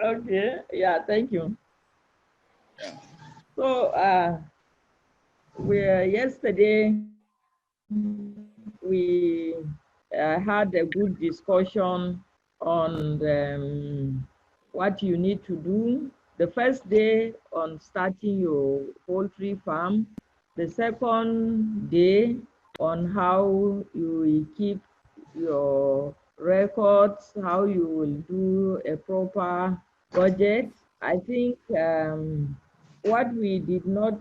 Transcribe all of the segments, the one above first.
Okay, yeah, thank you. Yeah. So, yesterday we had a good discussion on what you need to do the first day on starting your poultry farm, the second day on how you will keep your records, how you will do a proper budget. I think what we did not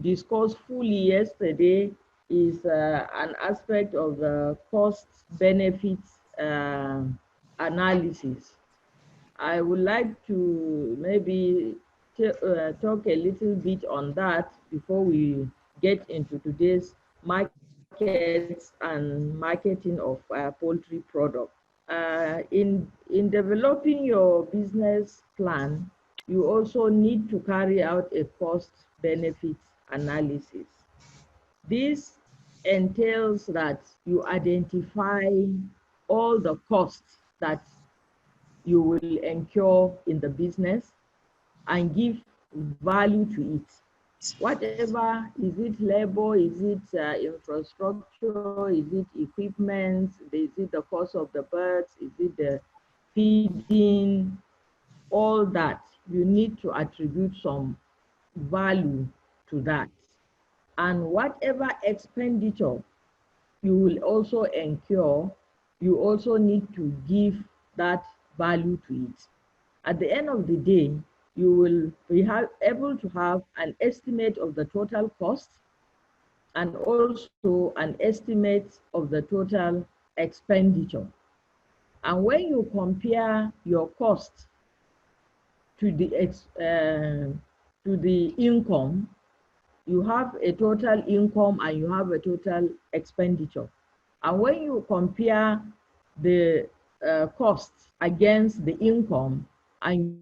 discuss fully yesterday is an aspect of the cost benefits analysis. I would like to maybe talk a little bit on that before we get into today's markets and marketing of poultry products. In developing your business plan, you also need to carry out a cost benefit analysis. This entails that you identify all the costs that you will incur in the business and give value to it. Whatever, is it labor, is it infrastructure, is it equipment, is it the cost of the birds, is it the feeding, all that, you need to attribute some value to that. And whatever expenditure you will also incur, you also need to give that value to it. At the end of the day, you will be able to have an estimate of the total cost and also an estimate of the total expenditure. And when you compare your cost to the income, you have a total income and you have a total expenditure. And when you compare the costs against the income and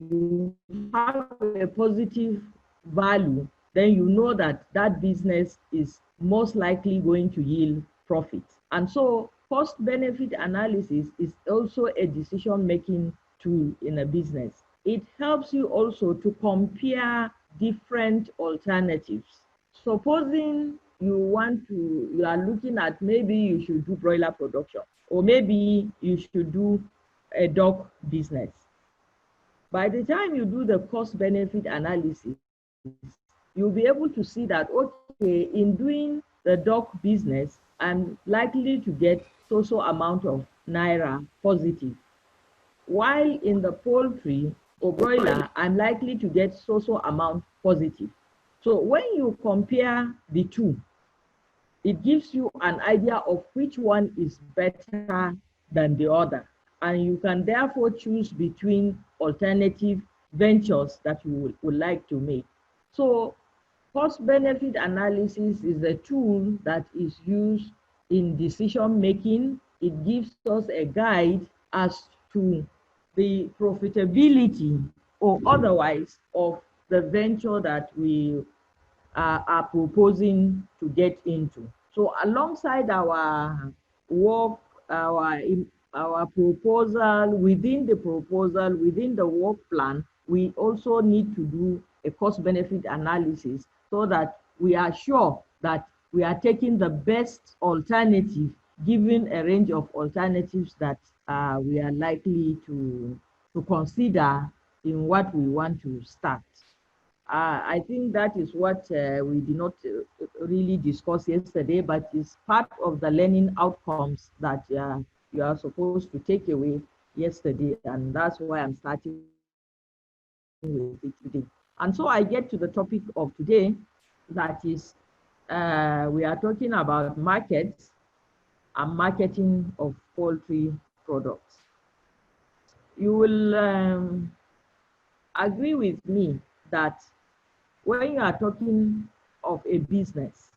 you have a positive value, then you know that that business is most likely going to yield profit. And so cost benefit analysis is also a decision making tool in a business. It helps you also to compare different alternatives. Supposing you are looking at maybe you should do broiler production, or maybe you should do a duck business. By the time you do the cost benefit analysis, you'll be able to see that, okay, in doing the duck business, I'm likely to get so amount of naira positive. While in the poultry or broiler, I'm likely to get so amount positive. So when you compare the two, it gives you an idea of which one is better than the other. And you can therefore choose between alternative ventures that you would like to make. So cost benefit analysis is a tool that is used in decision making. It gives us a guide as to the profitability or otherwise of the venture that we are proposing to get into. So alongside our work, our our proposal, within the work plan, we also need to do a cost benefit analysis so that we are sure that we are taking the best alternative given a range of alternatives that we are likely to consider in what we want to start. I think that is what we did not really discuss yesterday, but it's part of the learning outcomes that you are supposed to take away yesterday, and that's why I'm starting with it today. And so I get to the topic of today, that is, we are talking about markets and marketing of poultry products. You will agree with me that when you are talking of a business,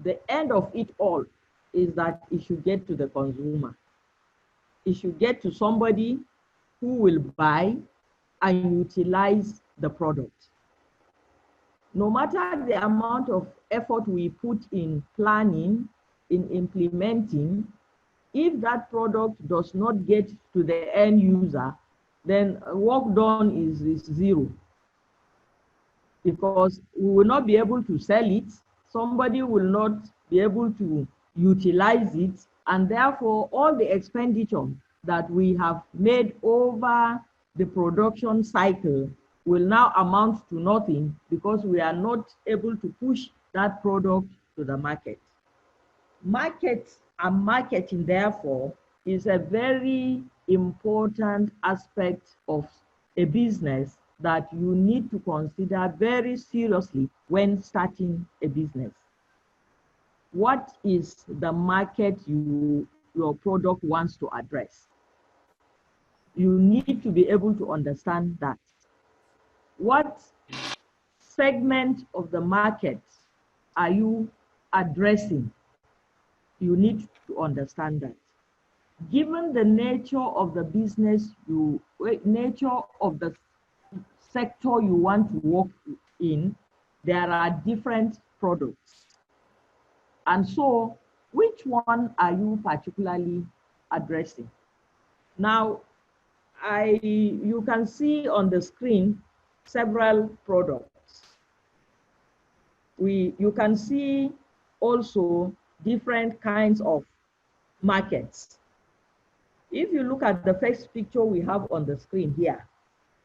the end of it all is that it should get to the consumer. It should get to somebody who will buy and utilize the product. No matter the amount of effort we put in planning, in implementing, If that product does not get to the end user, then work done is zero, because we will not be able to sell it, somebody will not be able to utilize it, and therefore all the expenditure that we have made over the production cycle will now amount to nothing, because we are not able to push that product to the market. Market and marketing, therefore, is a very important aspect of a business that you need to consider very seriously when starting a business. What is the market your product wants to address? You need to be able to understand that. What segment of the market are you addressing? You need to understand that. Given the nature of the business, nature of the sector you want to work in, there are different products. And so, which one are you particularly addressing? Now, you can see on the screen several products. You can see also different kinds of markets. If you look at the first picture we have on the screen here,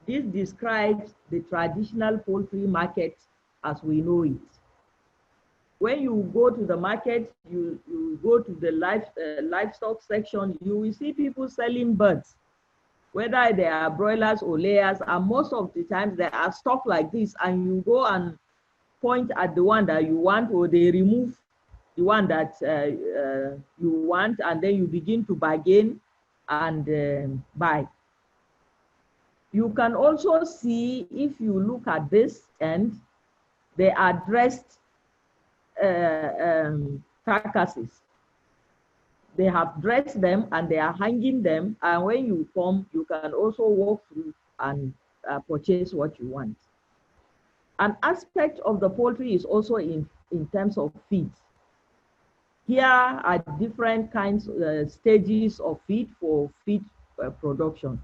this describes the traditional poultry market as we know it. When you go to the market, you go to the livestock section, you will see people selling birds, whether they are broilers or layers, and most of the times they are stuck like this, and you go and point at the one that you want, or they remove the one that you want, and then you begin to bargain and buy. You can also see, if you look at this end, they are dressed carcasses. They have dressed them and they are hanging them, and when you come, you can also walk through and purchase what you want. An aspect of the poultry is also in terms of feed. Here are different kinds, stages of feed for feed production.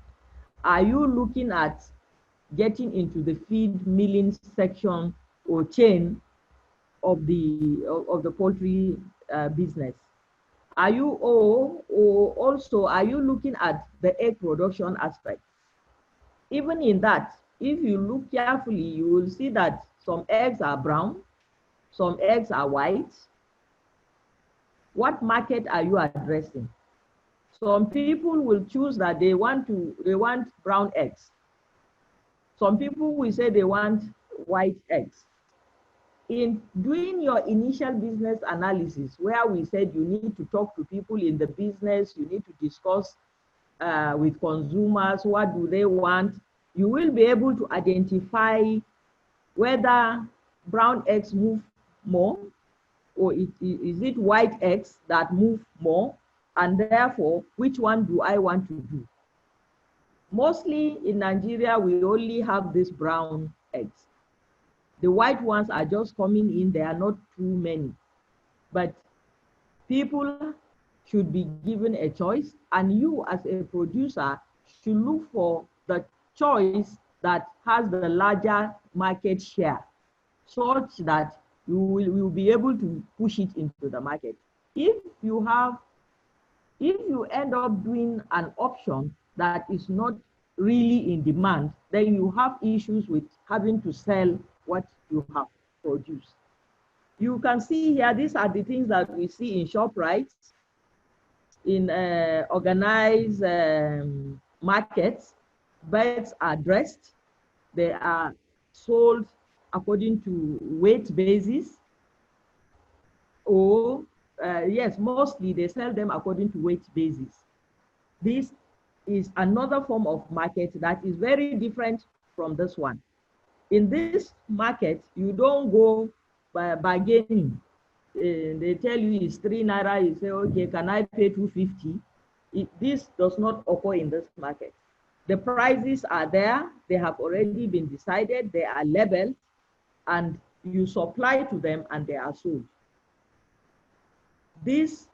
Are you looking at getting into the feed milling section or chain of the poultry business? Are you or also are you looking at the egg production aspect? Even in that, if you look carefully, you will see that some eggs are brown, some eggs are white. What market are you addressing? Some people will choose that they want brown eggs. Some people will say they want white eggs. In doing your initial business analysis, where we said you need to talk to people in the business, you need to discuss with consumers, what do they want, you will be able to identify whether brown eggs move more, or is it white eggs that move more, and therefore, which one do I want to do? Mostly in Nigeria, we only have these brown eggs. The white ones are just coming in, they are not too many. But people should be given a choice, and you as a producer should look for the choice that has the larger market share, such that you will be able to push it into the market. If you end up doing an option that is not really in demand, then you have issues with having to sell what you have produced. You can see here, these are the things that we see in ShopRite, in organized markets. Birds are dressed, they are sold according to weight basis, or yes, mostly they sell them according to weight basis. This is another form of market that is very different from this one. In this market, you don't go by bargaining. They tell you it's 3 naira, you say, okay, can I pay 250? This does not occur in this market. The prices are there, they have already been decided, they are labeled, and you supply to them and they are sold. This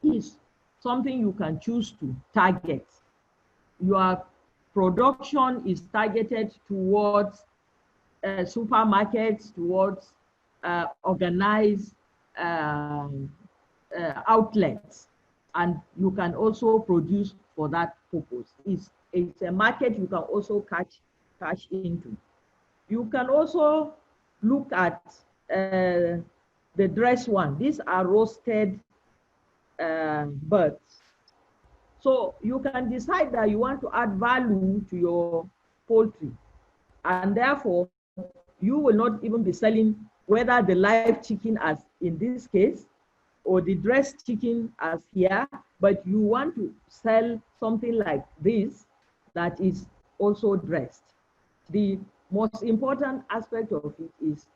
is something you can choose to target. Your production is targeted towards supermarkets, towards organized outlets, and you can also produce for that purpose. It's a market you can also cash into. You can also look at the dress one. These are roasted birds. So you can decide that you want to add value to your poultry, and therefore you will not even be selling whether the live chicken as in this case or the dressed chicken as here, but you want to sell something like this that is also dressed. The most important aspect of it is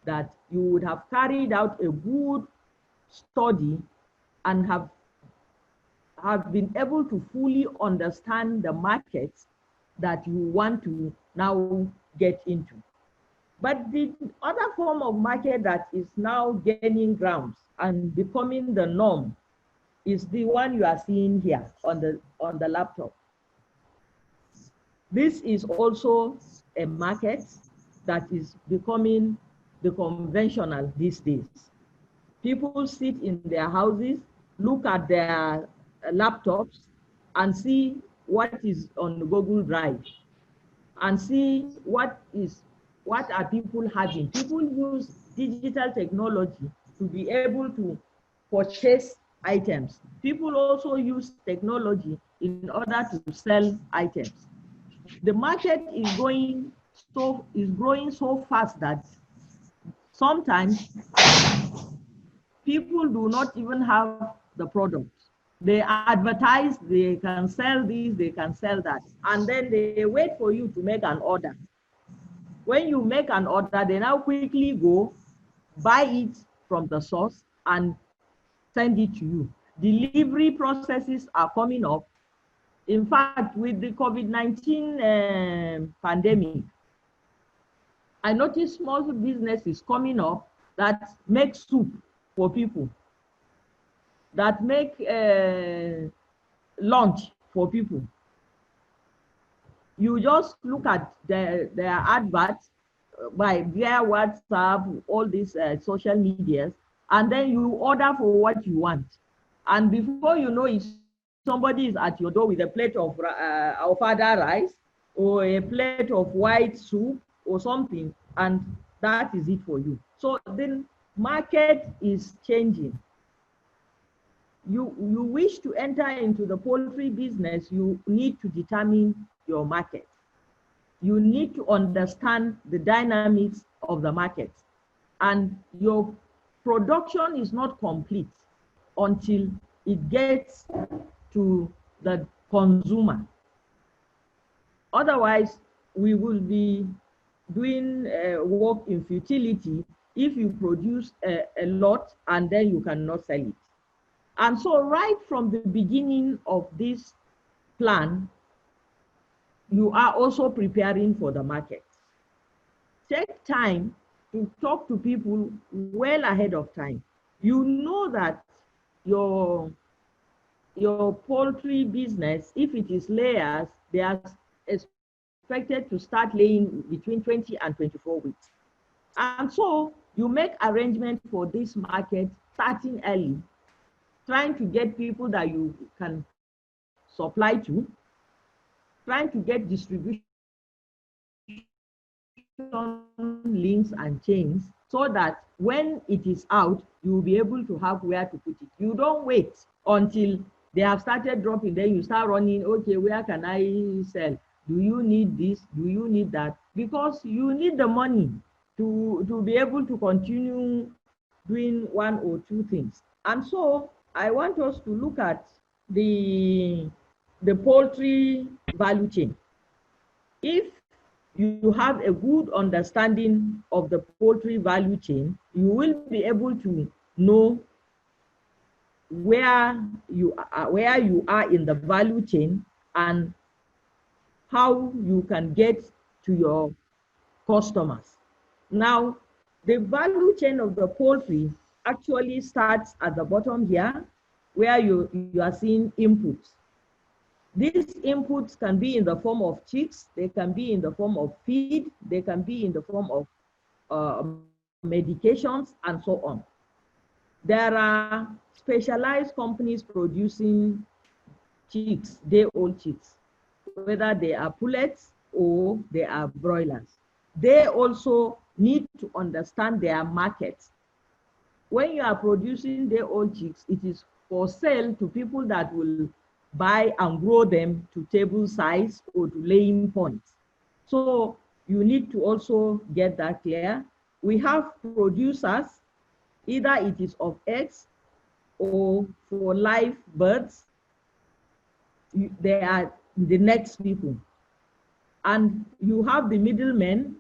that you would have carried out a good study and have been able to fully understand the markets that you want to now get into. But the other form of market that is now gaining grounds and becoming the norm is the one you are seeing here on the laptop. This is also a market that is becoming the conventional these days. People sit in their houses, look at their laptops and see what is on Google Drive and see what are people having. People use digital technology to be able to purchase items. People also use technology in order to sell items. The market is growing so fast that sometimes people do not even have the product. They advertise, they can sell this, they can sell that, and then they wait for you to make an order. When you make an order, they now quickly go buy it from the source and send it to you. Delivery processes are coming up. In fact, with the COVID-19 pandemic, I noticed small businesses coming up that make soup for people, that make lunch for people. You just look at their adverts by via WhatsApp, all these social medias, and then you order for what you want. And before you know it, somebody is at your door with a plate of alfada rice or a plate of white soup or something, and that is it for you. So the market is changing. You wish to enter into the poultry business, you need to determine your market. You need to understand the dynamics of the market. And your production is not complete until it gets to the consumer. Otherwise, we will be doing work in futility if you produce a lot and then you cannot sell it. And so right from the beginning of this plan, you are also preparing for the market. Take time to talk to people well ahead of time. You know that your poultry business, if it is layers, they are expected to start laying between 20 and 24 weeks. And so you make arrangements for this market starting early, trying to get people that you can supply to, trying to get distribution links and chains so that when it is out, you will be able to have where to put it. You don't wait until they have started dropping, then you start running, okay, where can I sell? Do you need this? Do you need that? Because you need the money to be able to continue doing one or two things. And so I want us to look at the poultry value chain. If you have a good understanding of the poultry value chain, you will be able to know where you are in the value chain and how you can get to your customers. Now, the value chain of the poultry actually starts at the bottom here, where you are seeing inputs. These inputs can be in the form of chicks, they can be in the form of feed, they can be in the form of medications, and so on. There are specialized companies producing chicks, day-old chicks, whether they are pullets or they are broilers. They also need to understand their market. When you are producing day-old chicks, it is for sale to people that will buy and grow them to table size or to laying points. So you need to also get that clear. We have producers, either it is of eggs or for live birds. They are the next people. And you have the middlemen.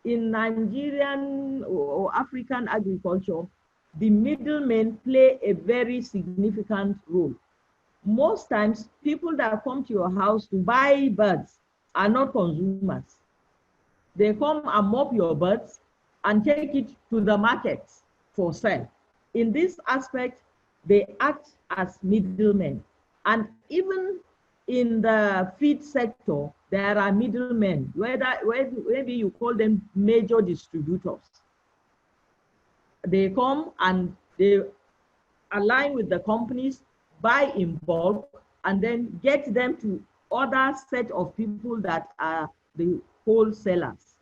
In Nigerian or African agriculture, the middlemen play a very significant role. Most times, people that come to your house to buy birds are not consumers. They come and mop your birds and take it to the market for sale. In this aspect, they act as middlemen. And even in the feed sector, there are middlemen, maybe you call them major distributors. They come and they align with the companies, buy in bulk, and then get them to other set of people that are the wholesalers.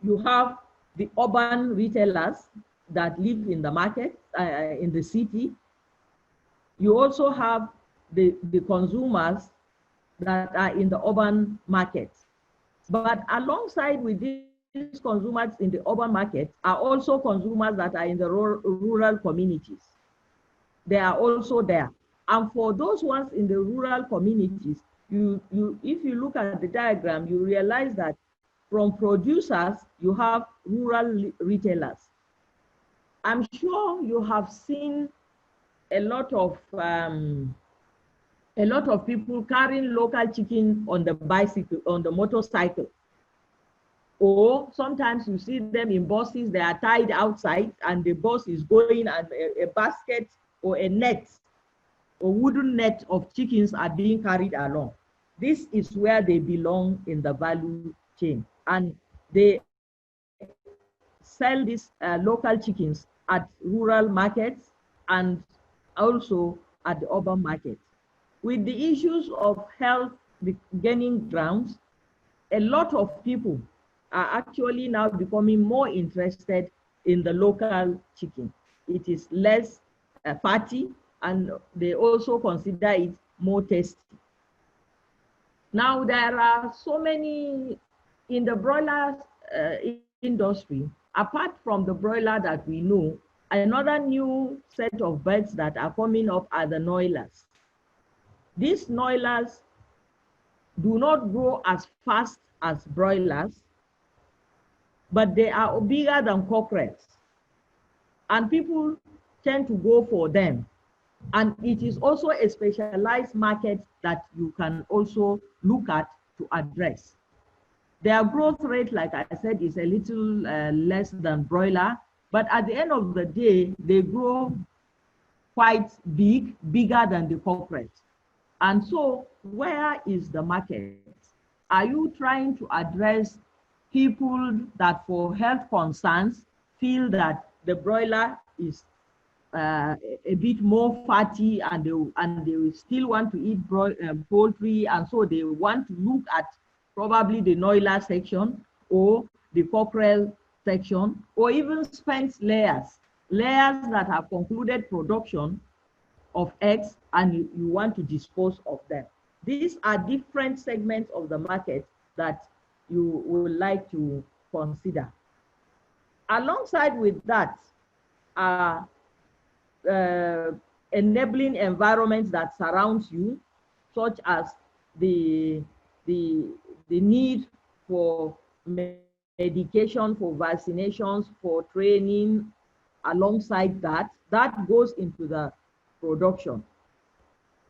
You have the urban retailers that live in the market, in the city. You also have the consumers that are in the urban market. But alongside with these consumers in the urban market are also consumers that are in the rural communities. They are also there. And for those ones in the rural communities, if you look at the diagram, you realize that from producers, you have rural retailers. I'm sure you have seen a lot of people carrying local chicken on the bicycle, on the motorcycle. Or sometimes you see them in buses, they are tied outside and the bus is going and a basket or a net or wooden net of chickens are being carried along. This is where they belong in the value chain. And they sell these local chickens at rural markets and also at the urban market. With the issues of health gaining grounds, a lot of people are actually now becoming more interested in the local chicken. It is less fatty, and they also consider it more tasty. Now, there are so many in the broiler industry, apart from the broiler that we know, another new set of birds that are coming up are the noilers. These noilers do not grow as fast as broilers, but they are bigger than cockerels. And people tend to go for them. And it is also a specialized market that you can also look at to address. Their growth rate, like I said, is a little less than broiler, but at the end of the day, they grow quite big, bigger than the cockerels. And so where is the market? Are you trying to address people that for health concerns feel that the broiler is a bit more fatty and they still want to eat poultry, and so they want to look at probably the noiler section or the cockerel section, or even spent layers that have concluded production of eggs and you want to dispose of them. These are different segments of the market that you would like to consider. Alongside with that are enabling environments that surround you, such as the need for medication, for vaccinations, for training. Alongside that goes into the production.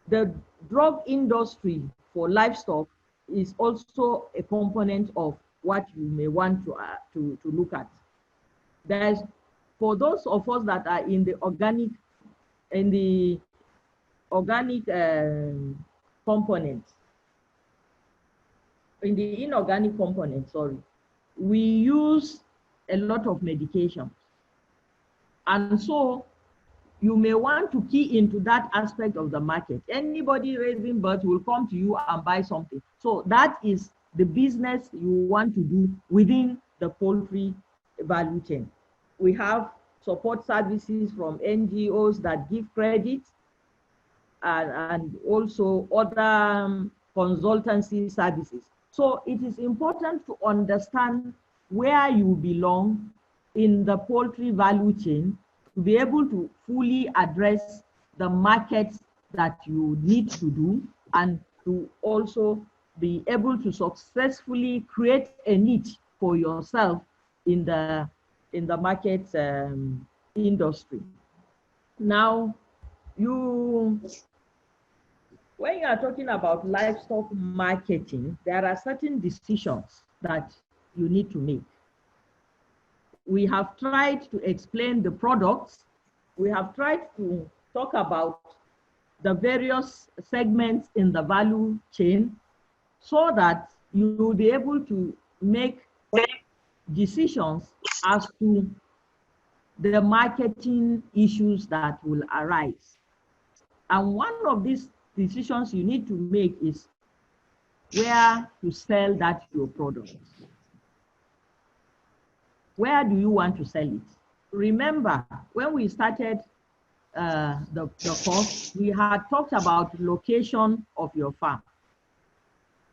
The drug industry for livestock is also a component of what you may want to look at. There's, for those of us that are in the organic in the organic components, in the inorganic component, sorry, we use a lot of medication. And so you may want to key into that aspect of the market. Anybody raising birds will come to you and buy something. So that is the business you want to do within the poultry value chain. We have support services from NGOs that give credit, and also other consultancy services. So it is important to understand where you belong in the poultry value chain to be able to fully address the markets that you need to do, and to also be able to successfully create a niche for yourself in the market industry. Now, when you are talking about livestock marketing, there are certain decisions that you need to make. We have tried to explain the products. We have tried to talk about the various segments in the value chain so that you will be able to make decisions as to the marketing issues that will arise. And one of these decisions you need to make is where to sell that your product. Where do you want to sell it? Remember, when we started the course, we had talked about location of your farm.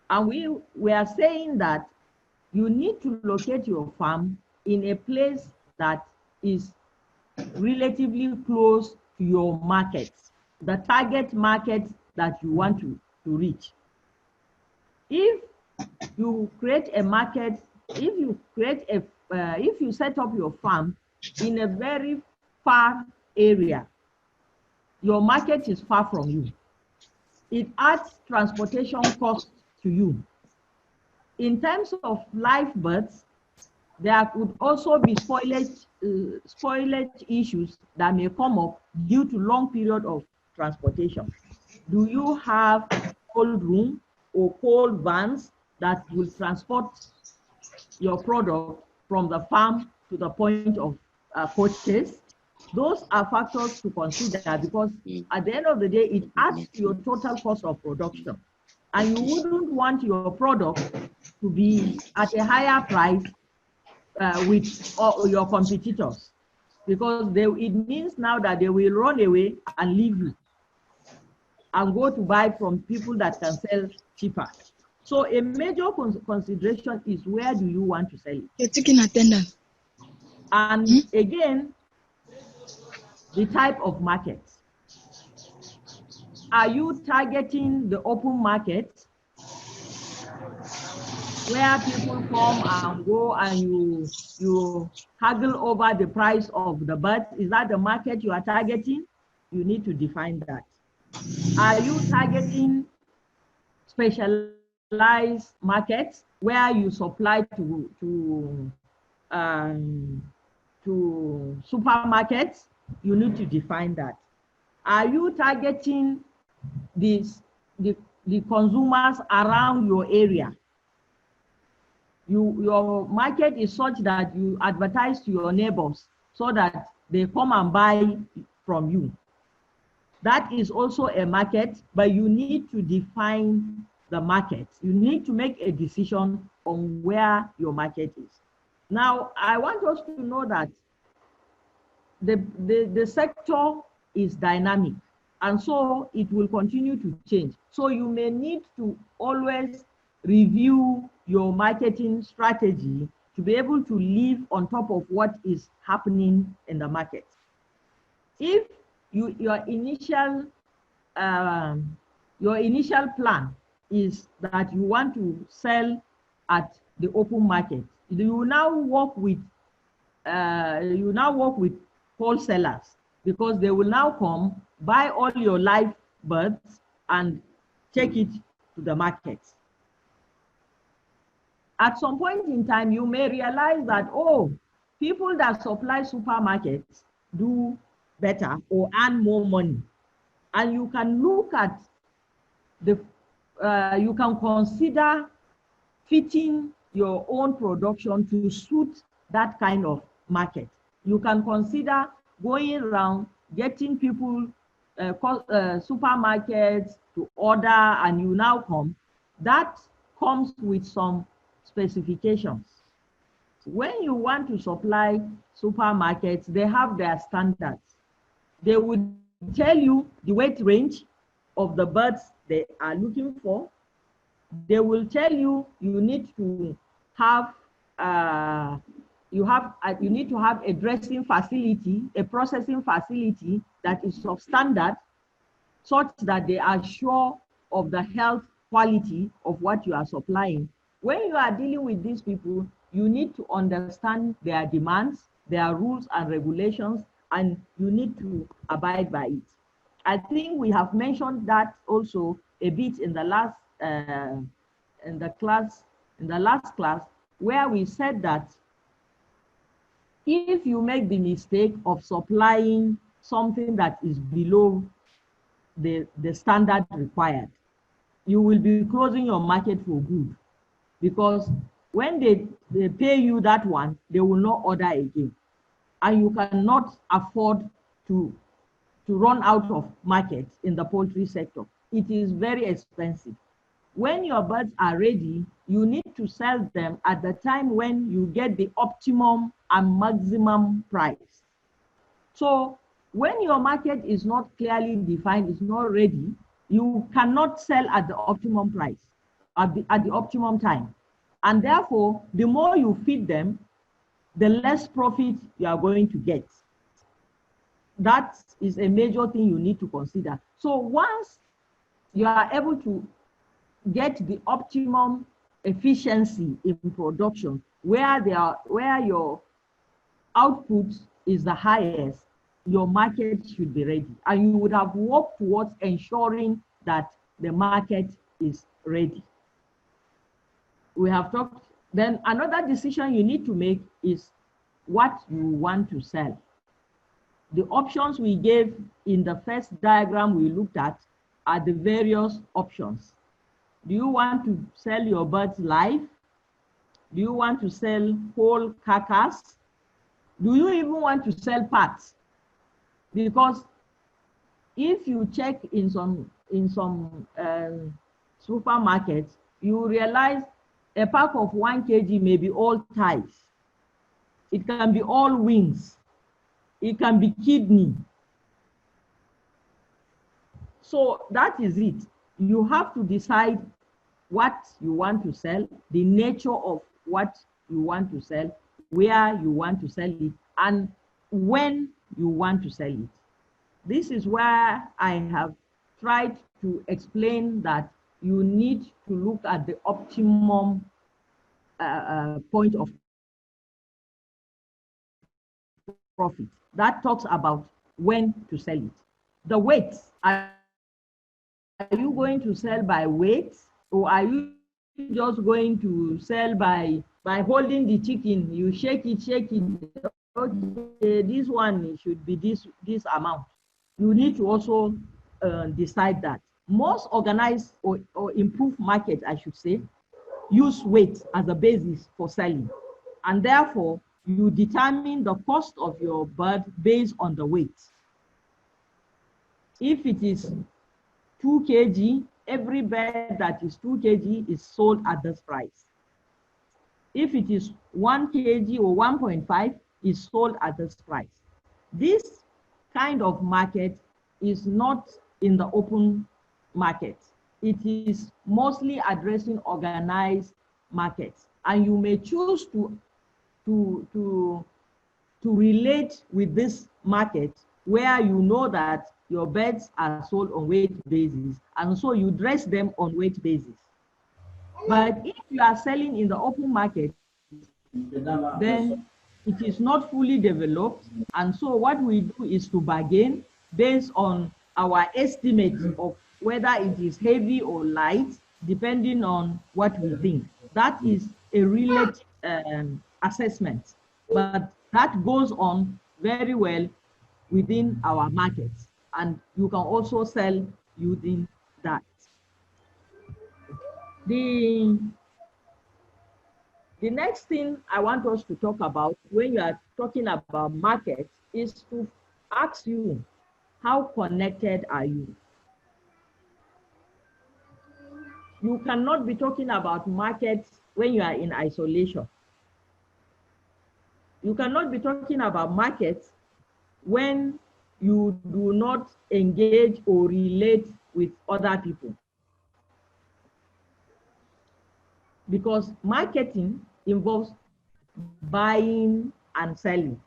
And we were saying that you need to locate your farm in a place that is relatively close to your markets, the target market that you want to reach. If you create a market, if you set up your farm in a very far area, your market is far from you. It adds transportation costs to you. In terms of live birds, there could also be spoilage issues that may come up due to long period of transportation. Do you have cold room or cold vans that will transport your product from the farm to the point of purchase? Those are factors to consider, because at the end of the day, it adds to your total cost of production. And you wouldn't want your product to be at a higher price with your competitors, because it means now that they will run away and leave you and go to buy from people that can sell cheaper. So a major consideration is, where do you want to sell it? You're taking attendance. And again, the type of market. Are you targeting the open market, where people come and go and you haggle over the price of the birds? Is that the market you are targeting? You need to define that. Are you targeting specialized markets where you supply to supermarkets? You need to define that. Are you targeting the consumers around your area? Your market is such that you advertise to your neighbors so that they come and buy from you. That is also a market, but you need to define the market. You need to make a decision on where your market is. Now, I want us to know that the sector is dynamic, and so it will continue to change. So you may need to always review your marketing strategy to be able to live on top of what is happening in the market. If your initial plan is that you want to sell at the open market, you now work with wholesalers, because they will now come buy all your live birds and take it to the market. At some point in time, you may realize that, oh, people that supply supermarkets do better or earn more money. And you can look at you can consider fitting your own production to suit that kind of market. You can consider going around, getting people, supermarkets to order, and you now come. That comes with some specifications. When you want to supply supermarkets, they have their standards. They would tell you the weight range of the birds they are looking for. They will tell you you need to have you need to have a dressing facility, a processing facility that is of standard, such that they are sure of the health quality of what you are supplying. When you are dealing with these people, you need to understand their demands, their rules and regulations, and you need to abide by it. I think we have mentioned that also a bit in the last last class, where we said that if you make the mistake of supplying something that is below the standard required, you will be closing your market for good, because when they pay you that one, they will not order again, and you cannot afford to run out of market in the poultry sector. It is very expensive. When your birds are ready, you need to sell them at the time when you get the optimum and maximum price. So when your market is not clearly defined, is not ready, you cannot sell at the optimum price, at the optimum time. And therefore, the more you feed them, the less profit you are going to get. That is a major thing you need to consider. So once you are able to get the optimum efficiency in production, where your output is the highest, your market should be ready. And you would have worked towards ensuring that the market is ready. We have talked, then another decision you need to make is what you want to sell. The options we gave in the first diagram we looked at are the various options. Do you want to sell your birds live? Do you want to sell whole carcass? Do you even want to sell parts? Because if you check in some supermarkets, you realize a pack of 1 kg may be all thighs. It can be all wings. It can be kidney. So that is it. You have to decide what you want to sell, the nature of what you want to sell, where you want to sell it, and when you want to sell it. This is where I have tried to explain that you need to look at the optimum point of profit. That talks about when to sell it. The weight, are you going to sell by weight, or are you just going to sell by holding the chicken? You shake it, okay, this one should be this amount. You need to also decide that. Most organized or improved markets, I should say, use weight as a basis for selling, and therefore you determine the cost of your bird based on the weight. If it is 2 kg, every bird that is 2 kg is sold at this price. If it is 1 kg or 1.5, is sold at this price. This kind of market is not in the open market. It is mostly addressing organized markets, and you may choose to relate with this market where you know that your birds are sold on weight basis, and so you dress them on weight basis. But if you are selling in the open market, then it is not fully developed, and so what we do is to bargain based on our estimate of whether it is heavy or light, depending on what we think. That is a relative assessment, but that goes on very well within our markets, and you can also sell using that. The next thing I want us to talk about when you are talking about markets is to ask you, how connected are you? You cannot be talking about markets when you are in isolation. You cannot be talking about markets when you do not engage or relate with other people. Because marketing involves buying and selling.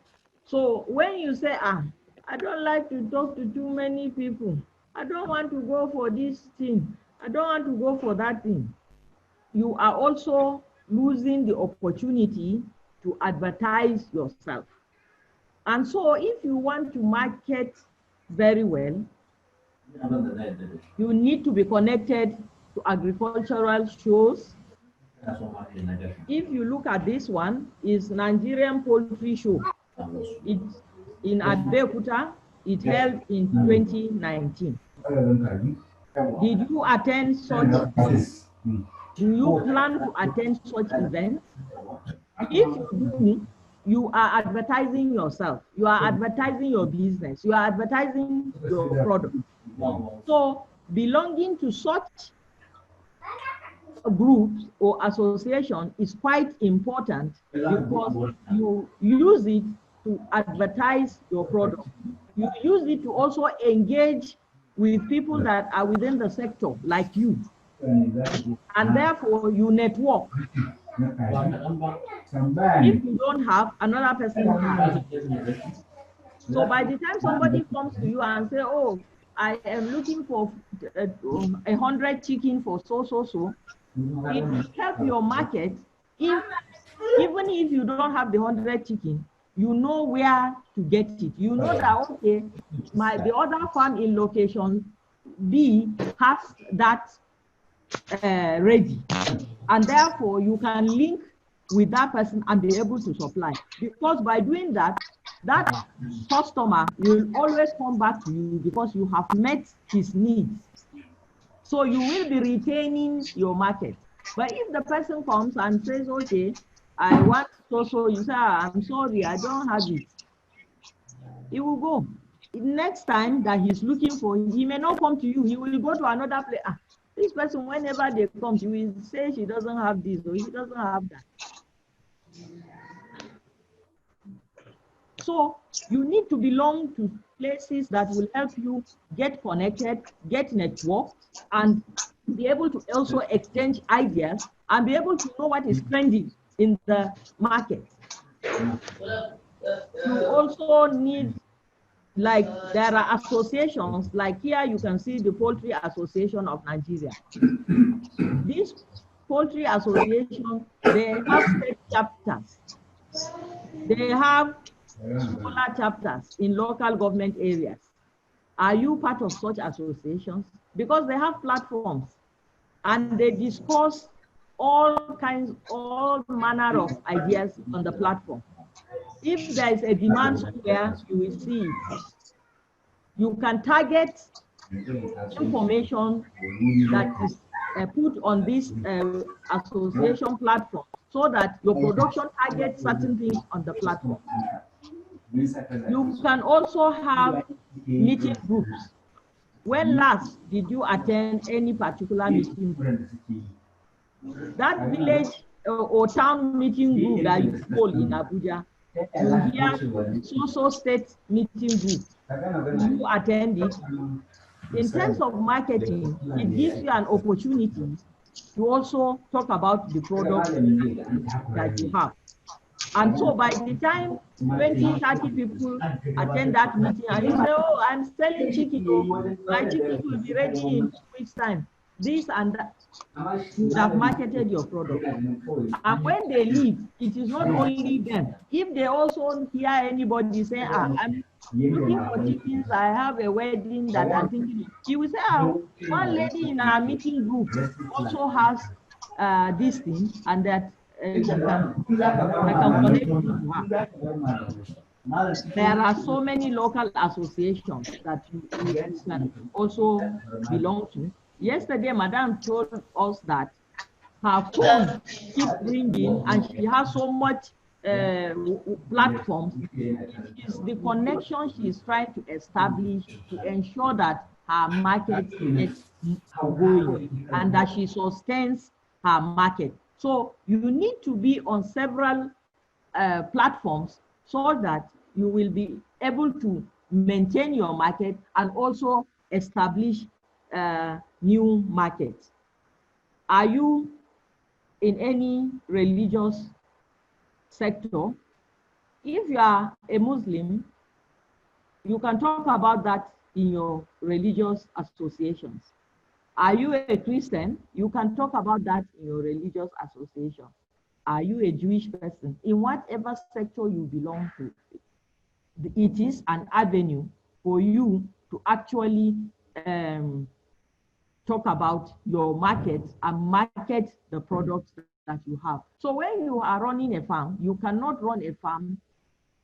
So when you say, I don't like to talk to too many people, I don't want to go for this thing, I don't want to go for that thing, you are also losing the opportunity to advertise yourself. And so if you want to market very well, you need to be connected to agricultural shows. If you look at this one, is Nigerian Poultry Show. It's in Abeokuta. It held in 2019. Did you attend such? Do you plan to attend such events? If you do, you are advertising yourself. You are advertising your business. You are advertising your product. So belonging to such groups or association is quite important, because you use it to advertise your product. You use it to also engage with people that are within the sector like you, and therefore you network. If you don't have, another person has. So by the time somebody comes to you and say, oh, I am looking for 100 chicken for so, it will help your market. If even if you don't have the 100 chicken, you know where to get it. You know that, okay, the other farm in location B has that ready, and therefore you can link with that person and be able to supply. Because by doing that, that customer will always come back to you because you have met his needs. So you will be retaining your market. But if the person comes and says, okay, I want so, you say, I'm sorry, I don't have it, he will go. Next time that he's looking for, he may not come to you, he will go to another place. This person, whenever they come, she will say she doesn't have this or he doesn't have that. So you need to belong to places that will help you get connected, get networked, and be able to also exchange ideas and be able to know what is trending in the market. You also need, like, there are associations, like here you can see the Poultry Association of Nigeria. This Poultry Association, they have state chapters. They have smaller chapters in local government areas. Are you part of such associations? Because they have platforms and they discuss all manner of ideas on the platform. If there is a demand somewhere, you will see it. You can target information that is put on this association platform so that your production targets certain things on the platform. You can also have meeting groups. When last did you attend any particular meeting group? That village or town meeting group that you hold in Abuja, you hear so state meeting group. You attend it. In terms of marketing, it gives you an opportunity to also talk about the product that you have. And so by the time 20, 30 people attend that meeting and you say, oh, I'm selling chicken, my chicken will be ready in 2 weeks' time, this and that, you have marketed your product. And when they leave, it is not only them. If they also hear anybody say, I'm looking for chickens, I have a wedding that I'm thinking of, you will say, one lady in our meeting group also has this thing, and that I can connect you to her. There are so many local associations that you can also belong to. Yesterday, Madame told us that her phone keep ringing and she has so much platforms. It is the connection she is trying to establish to ensure that her market gets going and that she sustains her market. So you need to be on several platforms so that you will be able to maintain your market and also establish new markets. Are you in any religious sector? If you are a Muslim, you can talk about that in your religious associations. Are you a Christian? You can talk about that in your religious association. Are you a Jewish person? In whatever sector you belong to, it is an avenue for you to actually talk about your market and market the products that you have. So when you are running a farm, you cannot run a farm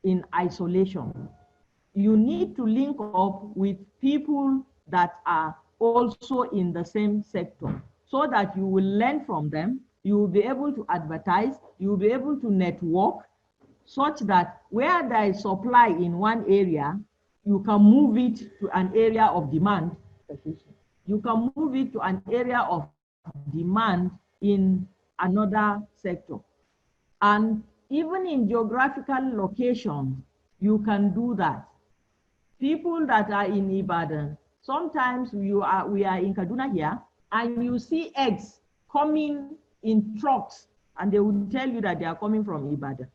in isolation. You need to link up with people that are also in the same sector so that you will learn from them, you will be able to advertise, you will be able to network such that where there is supply in one area, you can move it to an area of demand. You can move it to an area of demand in another sector. And even in geographical location, you can do that. People that are in Ibadan, sometimes we are in Kaduna here, and you see eggs coming in trucks, and they will tell you that they are coming from Ibadan.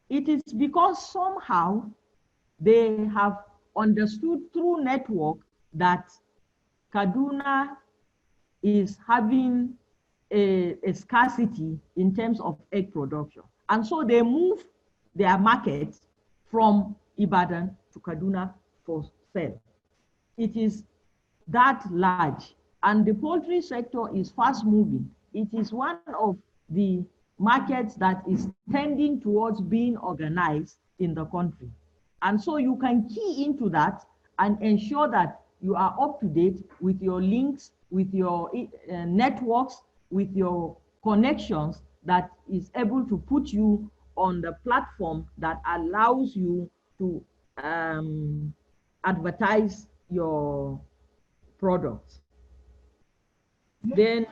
It is because somehow they have understood through network that Kaduna is having a scarcity in terms of egg production. And so they move their market from Ibadan to Kaduna for sale. It is that large. And the poultry sector is fast moving. It is one of the markets that is tending towards being organized in the country. And so you can key into that and ensure that you are up to date with your links, with your networks, with your connections that is able to put you on the platform that allows you to advertise your products. Then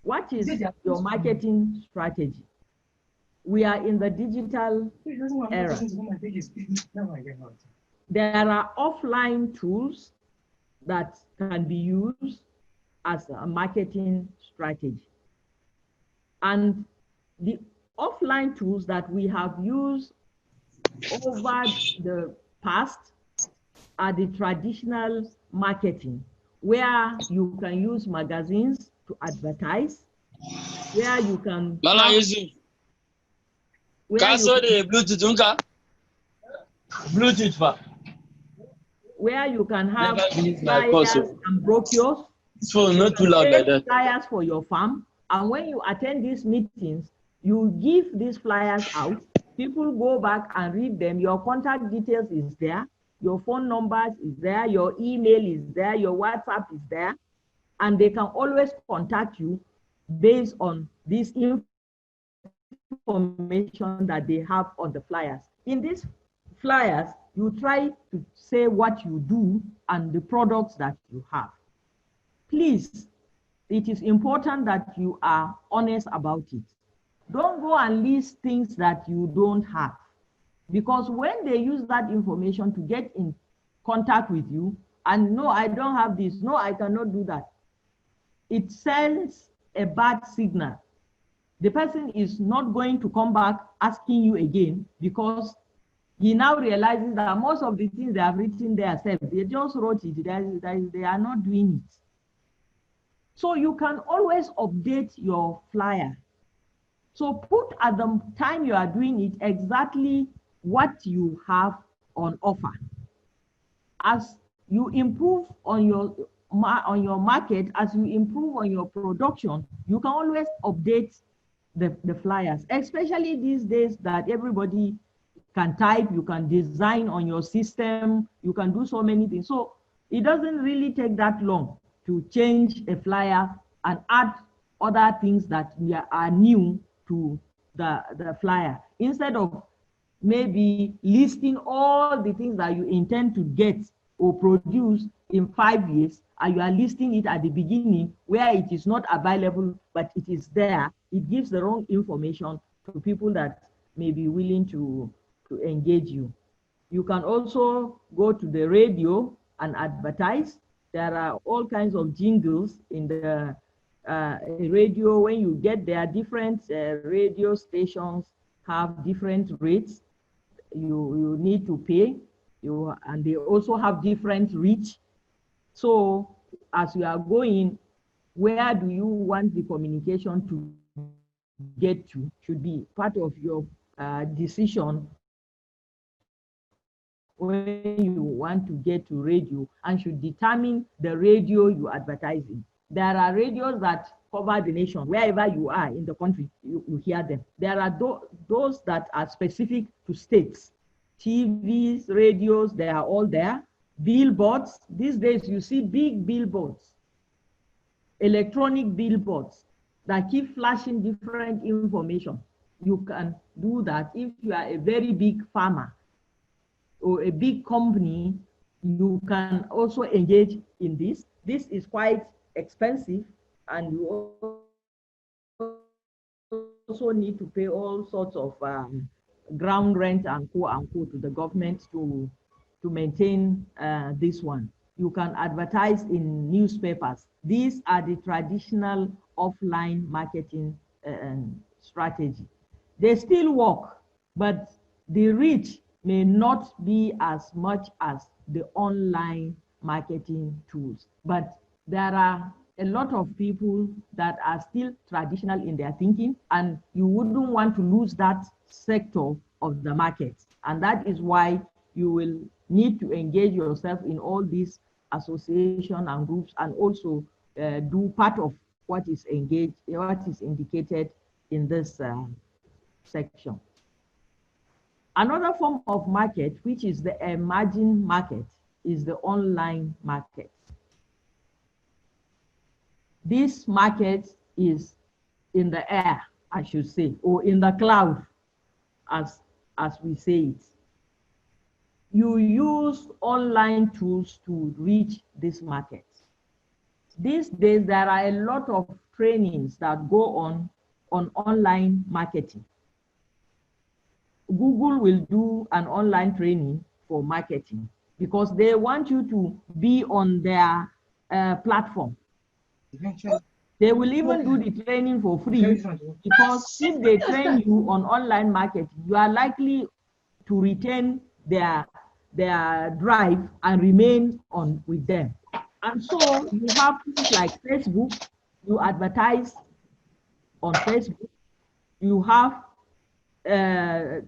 what is your marketing strategy? We are in the digital era. There are offline tools that can be used as a marketing strategy. And the offline tools that we have used over the past are the traditional marketing, where you can use magazines to advertise, where you can where you can have flyers and brochures. So not too loud like that. Flyers for your farm, and when you attend these meetings, you give these flyers out. People go back and read them. Your contact details is there, your phone numbers is there, your email is there, your WhatsApp is there, and they can always contact you based on this information that they have on the flyers. In these flyers, you try to say what you do and the products that you have. Please, it is important that you are honest about it. Don't go and list things that you don't have, because when they use that information to get in contact with you, and no, I don't have this, no, I cannot do that, it sends a bad signal. The person is not going to come back asking you again, because he now realizes that most of the things they have written there, they just wrote it, they are not doing it. So you can always update your flyer. So put at the time you are doing it exactly what you have on offer. As you improve on your market, as you improve on your production, you can always update the flyers, especially these days that everybody can type, you can design on your system, you can do so many things. So it doesn't really take that long to change a flyer and add other things that are new to the flyer. Instead of maybe listing all the things that you intend to get or produce in 5 years, and you are listing it at the beginning where it is not available, but it is there, it gives the wrong information to people that may be willing to engage you. You can also go to the radio and advertise. There are all kinds of jingles in the radio. When you get there, different radio stations have different rates you need to pay, and they also have different reach. So as you are going, where do you want the communication to get to should be part of your decision when you want to get to radio, and should determine the radio you advertise in. There are radios that cover the nation. Wherever you are in the country, you hear them. There are those that are specific to states. TVs, radios, they are all there. Billboards, these days you see big billboards, electronic billboards that keep flashing different information. You can do that if you are a very big farmer or a big company. You can also engage in this. This is quite expensive, and you also need to pay all sorts of ground rent and quote to the government to maintain this one. You can advertise in newspapers. These are the traditional offline marketing strategy. They still work, but the reach may not be as much as the online marketing tools. But there are a lot of people that are still traditional in their thinking, and you wouldn't want to lose that sector of the market. And that is why you will need to engage yourself in all these associations and groups, and also do part of what is indicated in this section. Another form of market, which is the emerging market, is the online market. This market is in the air, I should say, or in the cloud, as we say it. You use online tools to reach this market. These days, there are a lot of trainings that go on online marketing. Google will do an online training for marketing because they want you to be on their platform. They will even do the training for free, because if they train you on online marketing, you are likely to retain their drive and remain on with them. And so you have things like Facebook, you advertise on Facebook. You have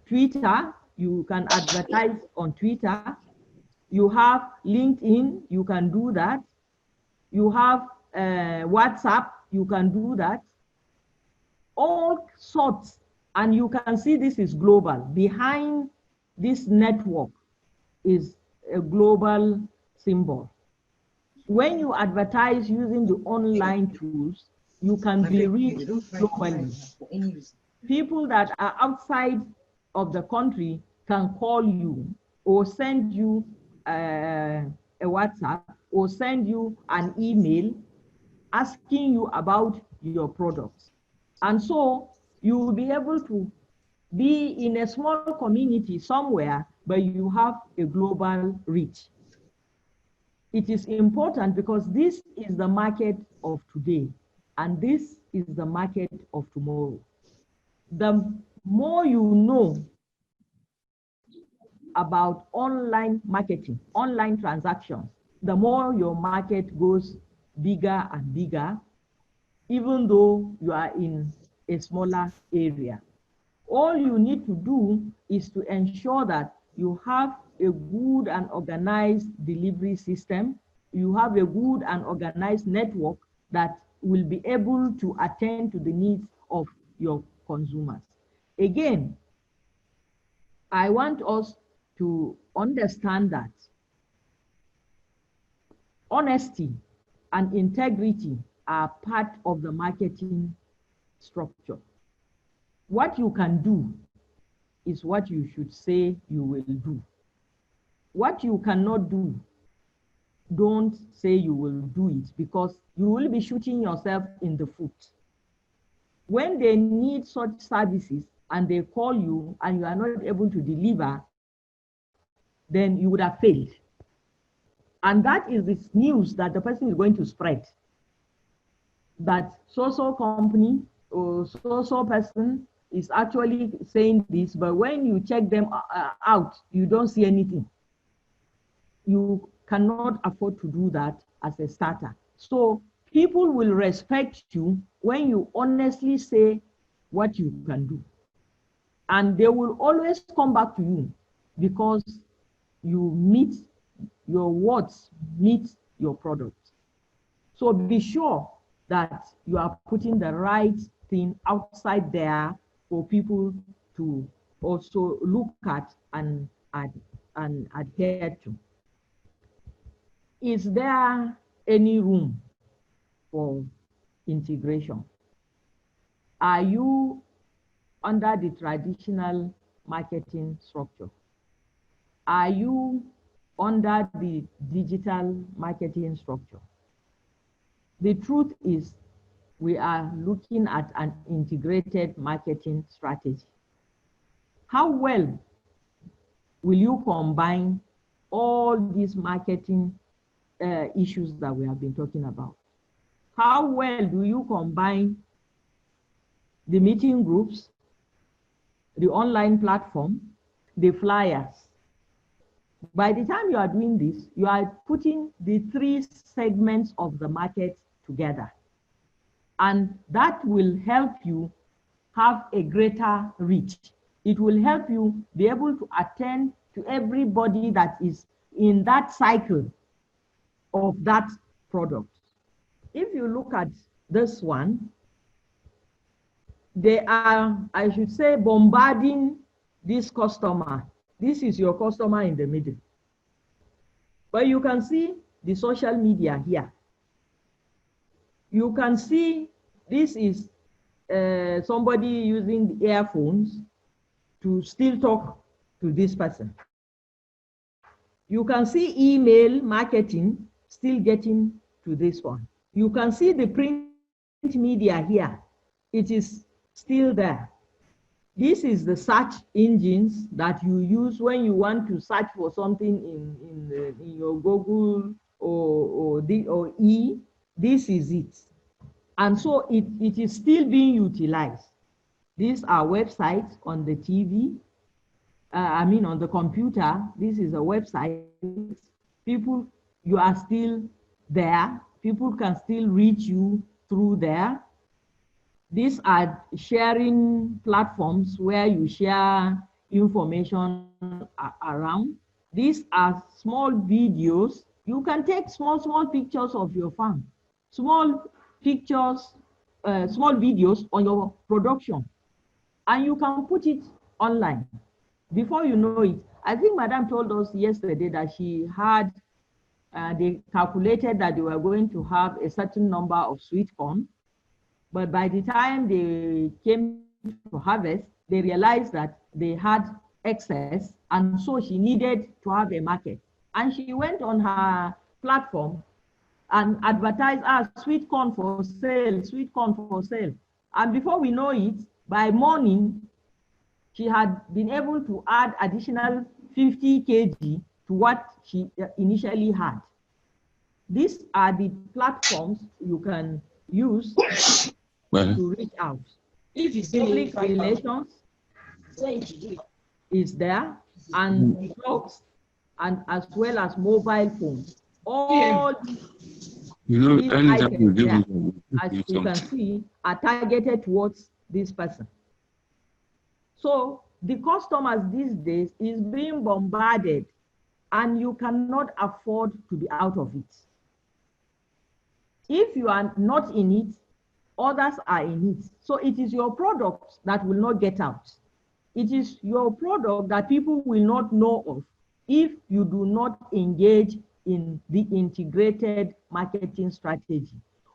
Twitter, you can advertise on Twitter. You have LinkedIn, you can do that. You have WhatsApp, you can do that. All sorts, and you can see this is global. Behind this network is a global symbol. When you advertise using the online tools, you can be reached globally. People that are outside of the country can call you or send you a WhatsApp or send you an email asking you about your products. And so you will be able to be in a small community somewhere, but you have a global reach. It is important because this is the market of today, and this is the market of tomorrow. The more you know about online marketing, online transactions, the more your market goes bigger and bigger, even though you are in a smaller area. All you need to do is to ensure that you have a good and organized delivery system. You have a good and organized network that will be able to attend to the needs of your consumers. Again, I want us to understand that honesty and integrity are part of the marketing structure. What you can do is what you should say you will do. What you cannot do, don't say you will do it, because you will be shooting yourself in the foot. When they need such services and they call you and you are not able to deliver, then you would have failed. And that is this news that the person is going to spread, that so-so company or so-so person is actually saying this, but when you check them out, you don't see anything. You cannot afford to do that as a starter. So people will respect you when you honestly say what you can do. And they will always come back to you because you meet your words, meet your product. So be sure that you are putting the right thing outside there for people to also look at and adhere to. Is there any room for integration? Are you under the traditional marketing structure? Are you under the digital marketing structure? The truth is, we are looking at an integrated marketing strategy. How well will you combine all these marketing issues that we have been talking about? How well do you combine the meeting groups, the online platform, the flyers? By the time you are doing this, you are putting the three segments of the market together. And that will help you have a greater reach. It will help you be able to attend to everybody that is in that cycle of that product. If you look at this one, they are, I should say, bombarding this customer. This is your customer in the middle. But you can see the social media here. You can see this is somebody using the earphones to still talk to this person. You can see email marketing still getting to this one. You can see the print media here. It is still there. This is the search engines that you use when you want to search for something in your Google or E. This is it. And so it is still being utilized. These are websites on the TV, on the computer. This is a website. People, you are still there. People can still reach you through there. These are sharing platforms where you share information around. These are small videos. You can take small pictures of your farm, small pictures, small videos on your production, and you can put it online. Before you know it, I think Madam told us yesterday that she had, they calculated that they were going to have a certain number of sweet corn. But by the time they came to harvest, they realized that they had excess, and so she needed to have a market. And she went on her platform and advertised as sweet corn for sale, sweet corn for sale. And before we know it, by morning, she had been able to add additional 50 kg to what she initially had. These are the platforms you can use to reach out. Public relations is there, and blogs, and as well as mobile phones. All these items there, as you can see, are targeted towards this person. So the customers these days is being bombarded, and you cannot afford to be out of it. If you are not in it, others are in it. So it is your product that will not get out. It is your product that people will not know of if you do not engage in the integrated marketing strategy,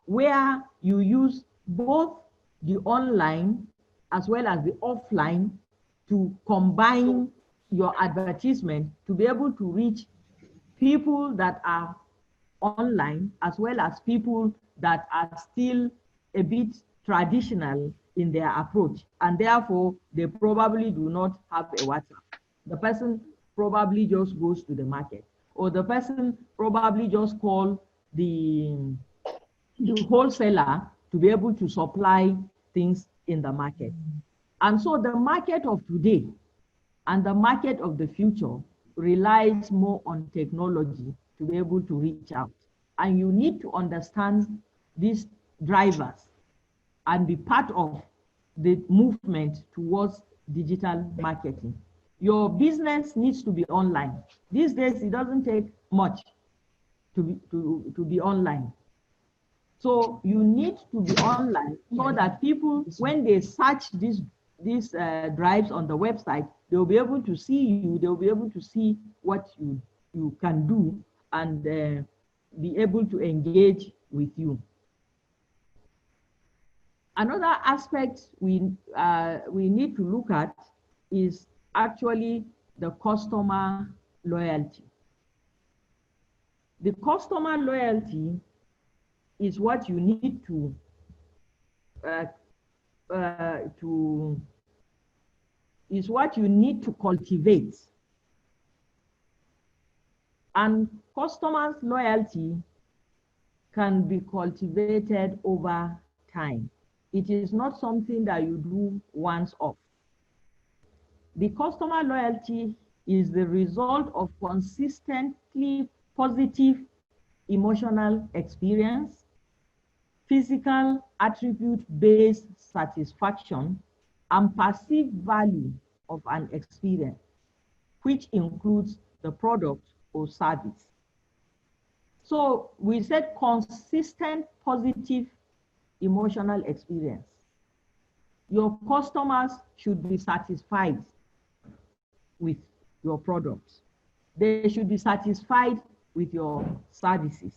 where you use both the online as well as the offline to combine your advertisement to be able to reach people that are online as well as people that are still a bit traditional in their approach, and therefore they probably do not have a WhatsApp. The person probably just goes to the market, or the person probably just call the wholesaler to be able to supply things in the market. And so the market of today and the market of the future relies more on technology to be able to reach out. And you need to understand these drivers and be part of the movement towards digital marketing. Your business needs to be online. These days, it doesn't take much to be online. So you need to be online so that people, when they search these drives on the website, they'll be able to see you, they'll be able to see what you can do, and be able to engage with you. Another aspect we need to look at is actually the customer loyalty. The customer loyalty is what you need to cultivate. And customers' loyalty can be cultivated over time. It is not something that you do once off. The customer loyalty is the result of consistently positive emotional experience, physical attribute-based satisfaction, and perceived value of an experience, which includes the product or service. So we said consistent positive emotional experience. Your customers should be satisfied with your products. They should be satisfied with your services.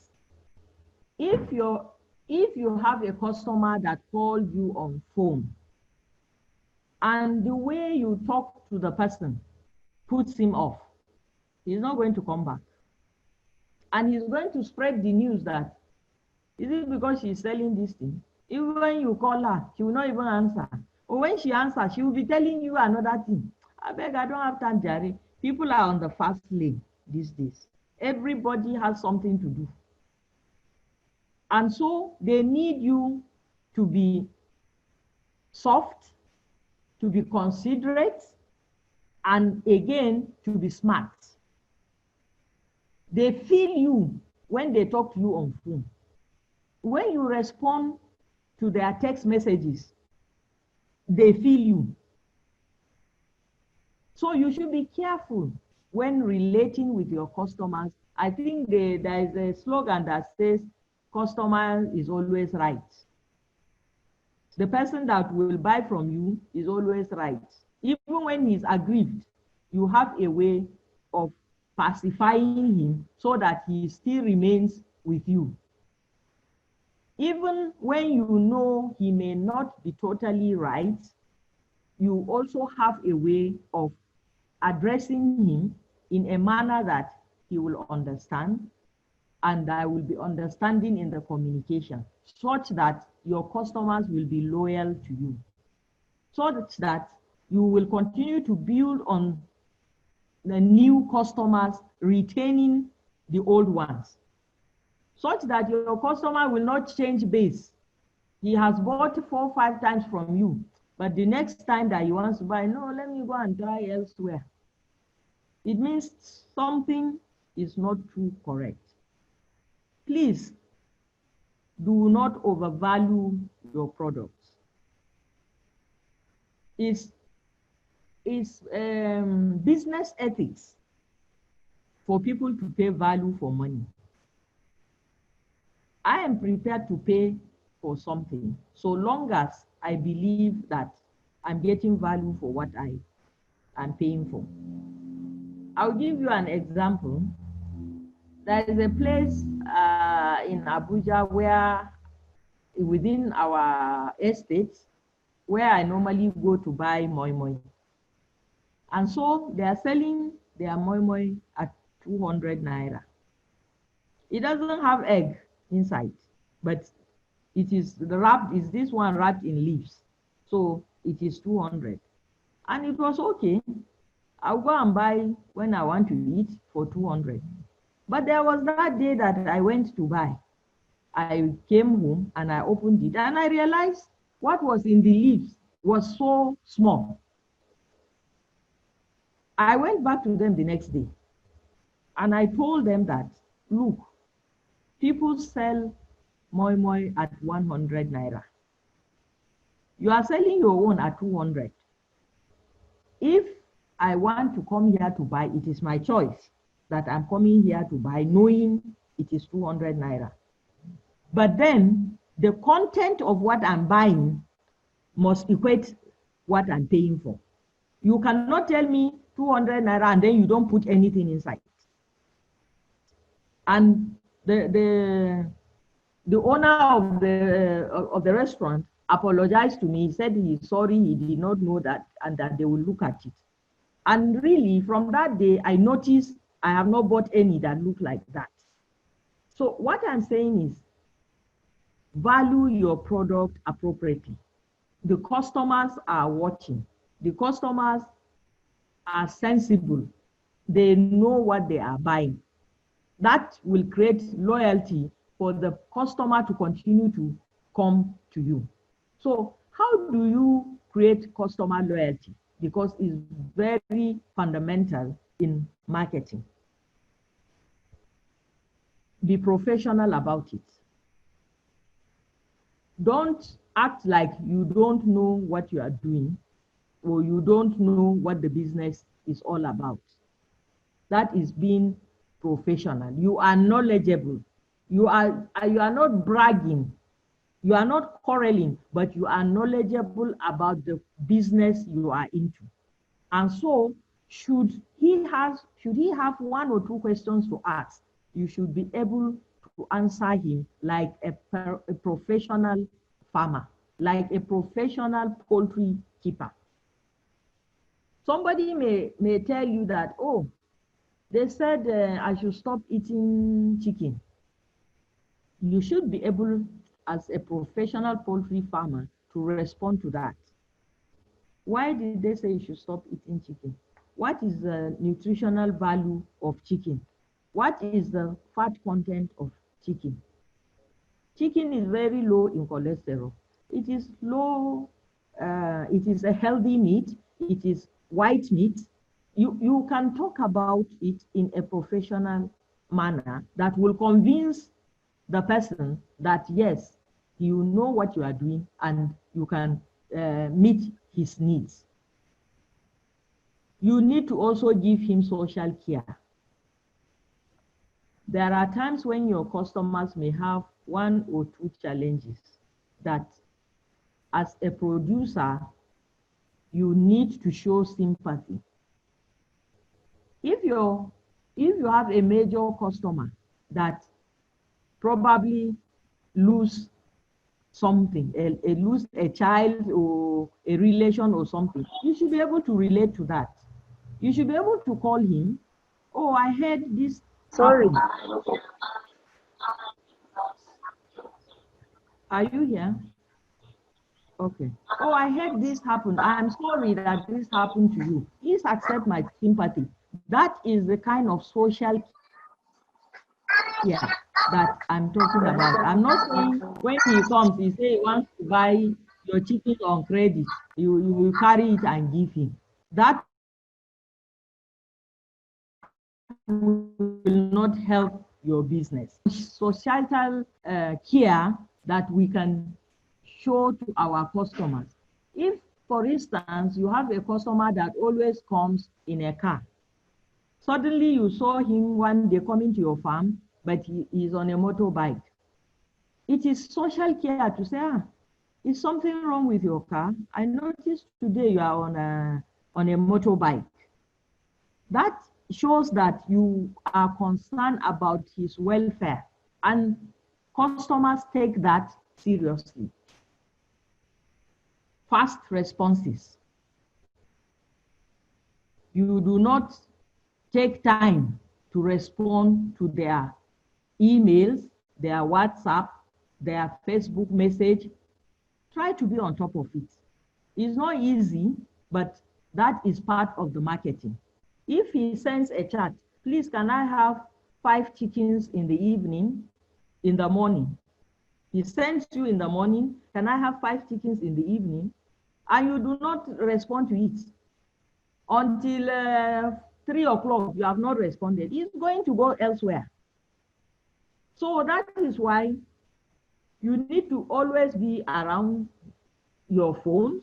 If you have a customer that calls you on phone, and the way you talk to the person puts him off, he's not going to come back. And he's going to spread the news that, is it because she's selling this thing? Even when you call her, she will not even answer. Or when she answers, she will be telling you another thing. I beg, I don't have time, Jerry. People are on the fast lane these days. Everybody has something to do. And so they need you to be soft, to be considerate, and again, to be smart. They feel you when they talk to you on phone. When you respond to their text messages, they feel you. So you should be careful when relating with your customers. I think there is a slogan that says, customer is always right. The person that will buy from you is always right. Even when he's aggrieved, you have a way of pacifying him so that he still remains with you. Even when you know he may not be totally right, you also have a way of addressing him in a manner that he will understand, and there will be understanding in the communication, such that your customers will be loyal to you, so that you will continue to build on the new customers, retaining the old ones, such that your customer will not change base. He has bought 4 or 5 times from you, but the next time that he wants to buy, no, let me go and try elsewhere. It means something is not too correct. Please do not overvalue your products. It's business ethics for people to pay value for money. I am prepared to pay for something so long as I believe that I'm getting value for what I and paying for. I'll give you an example. There is a place in Abuja where, within our estate, where I normally go to buy moi moi. And so they are selling their moi moi at 200 naira. It doesn't have egg inside, but it is wrapped, is this one wrapped in leaves. So it is 200. And it was okay. I'll go and buy when I want to eat for 200. But there was that day that I went to buy. I came home and I opened it and I realized what was in the leaves was so small. I went back to them the next day and I told them that, look, people sell moi moi at 100 naira. You are selling your own at 200. If I want to come here to buy, it is my choice that I'm coming here to buy, knowing it is 200 naira. But then the content of what I'm buying must equate what I'm paying for. You cannot tell me 200 naira and then you don't put anything inside. And the owner of the restaurant apologized to me. He said he's sorry, he did not know that, and that they will look at it. And really, from that day, I noticed I have not bought any that look like that. So what I'm saying is, value your product appropriately. The customers are watching. The customers are sensible. They know what they are buying. That will create loyalty for the customer to continue to come to you. So how do you create customer loyalty? Because it's very fundamental in marketing. Be professional about it. Don't act like you don't know what you are doing or you don't know what the business is all about. That is being professional. You are knowledgeable. You are not bragging. You are not quarreling, but you are knowledgeable about the business you are into. And so should he have one or two questions to ask, you should be able to answer him like a professional farmer, like a professional poultry keeper. Somebody may tell you that, oh, they said I should stop eating chicken. You should be able, as a professional poultry farmer, to respond to that. Why did they say you should stop eating chicken? What is the nutritional value of chicken? What is the fat content of chicken? Chicken is very low in cholesterol. It is low, it is a healthy meat. It is white meat. You can talk about it in a professional manner that will convince the person that yes, you know what you are doing and you can meet his needs. You need to also give him social care. There are times when your customers may have one or two challenges that as a producer, you need to show sympathy. If you have a major customer that probably lose something, lose a child or a relation or something, you should be able to relate to that. You should be able to call him, oh, I heard this. Sorry. Are you here? Okay. Oh, I heard this happen. I'm sorry that this happened to you. Please accept my sympathy. That is the kind of social care that I'm talking about. I'm not saying when he comes, he say he wants to buy your chicken on credit. You will carry it and give him. That will not help your business. Societal care that we can show to our customers. If, for instance, you have a customer that always comes in a car, suddenly you saw him one day coming to your farm, but he is on a motorbike. It is social care to say, is something wrong with your car? I noticed today you are on on a motorbike. That shows that you are concerned about his welfare, and customers take that seriously. Fast responses. You do not take time to respond to their emails, their WhatsApp, their Facebook message. Try to be on top of it. It's not easy, but that is part of the marketing. If he sends a chat, please, can I have 5 chickens in the evening, in the morning? He sends you in the morning, can I have 5 chickens in the evening? And you do not respond to it. Until 3 o'clock, you have not responded. He's going to go elsewhere. So that is why you need to always be around your phones,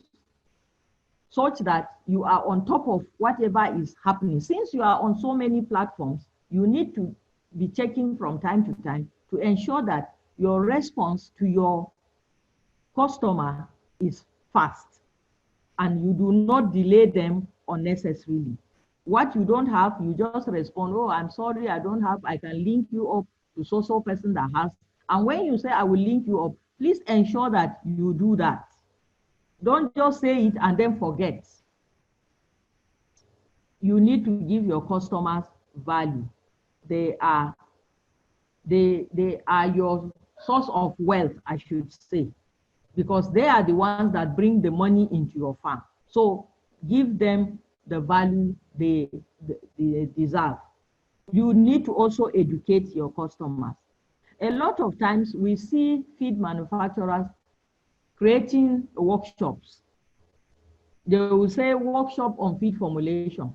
such that you are on top of whatever is happening. Since you are on so many platforms, you need to be checking from time to time to ensure that your response to your customer is fast and you do not delay them unnecessarily. What you don't have, you just respond, oh, I'm sorry, I don't have, I can link you up to so-so person that has. And when you say, I will link you up, please ensure that you do that. Don't just say it and then forget. You need to give your customers value. They are your source of wealth, I should say, because they are the ones that bring the money into your farm. So give them the value they deserve. You need to also educate your customers. A lot of times we see feed manufacturers creating workshops. They will say workshop on feed formulation.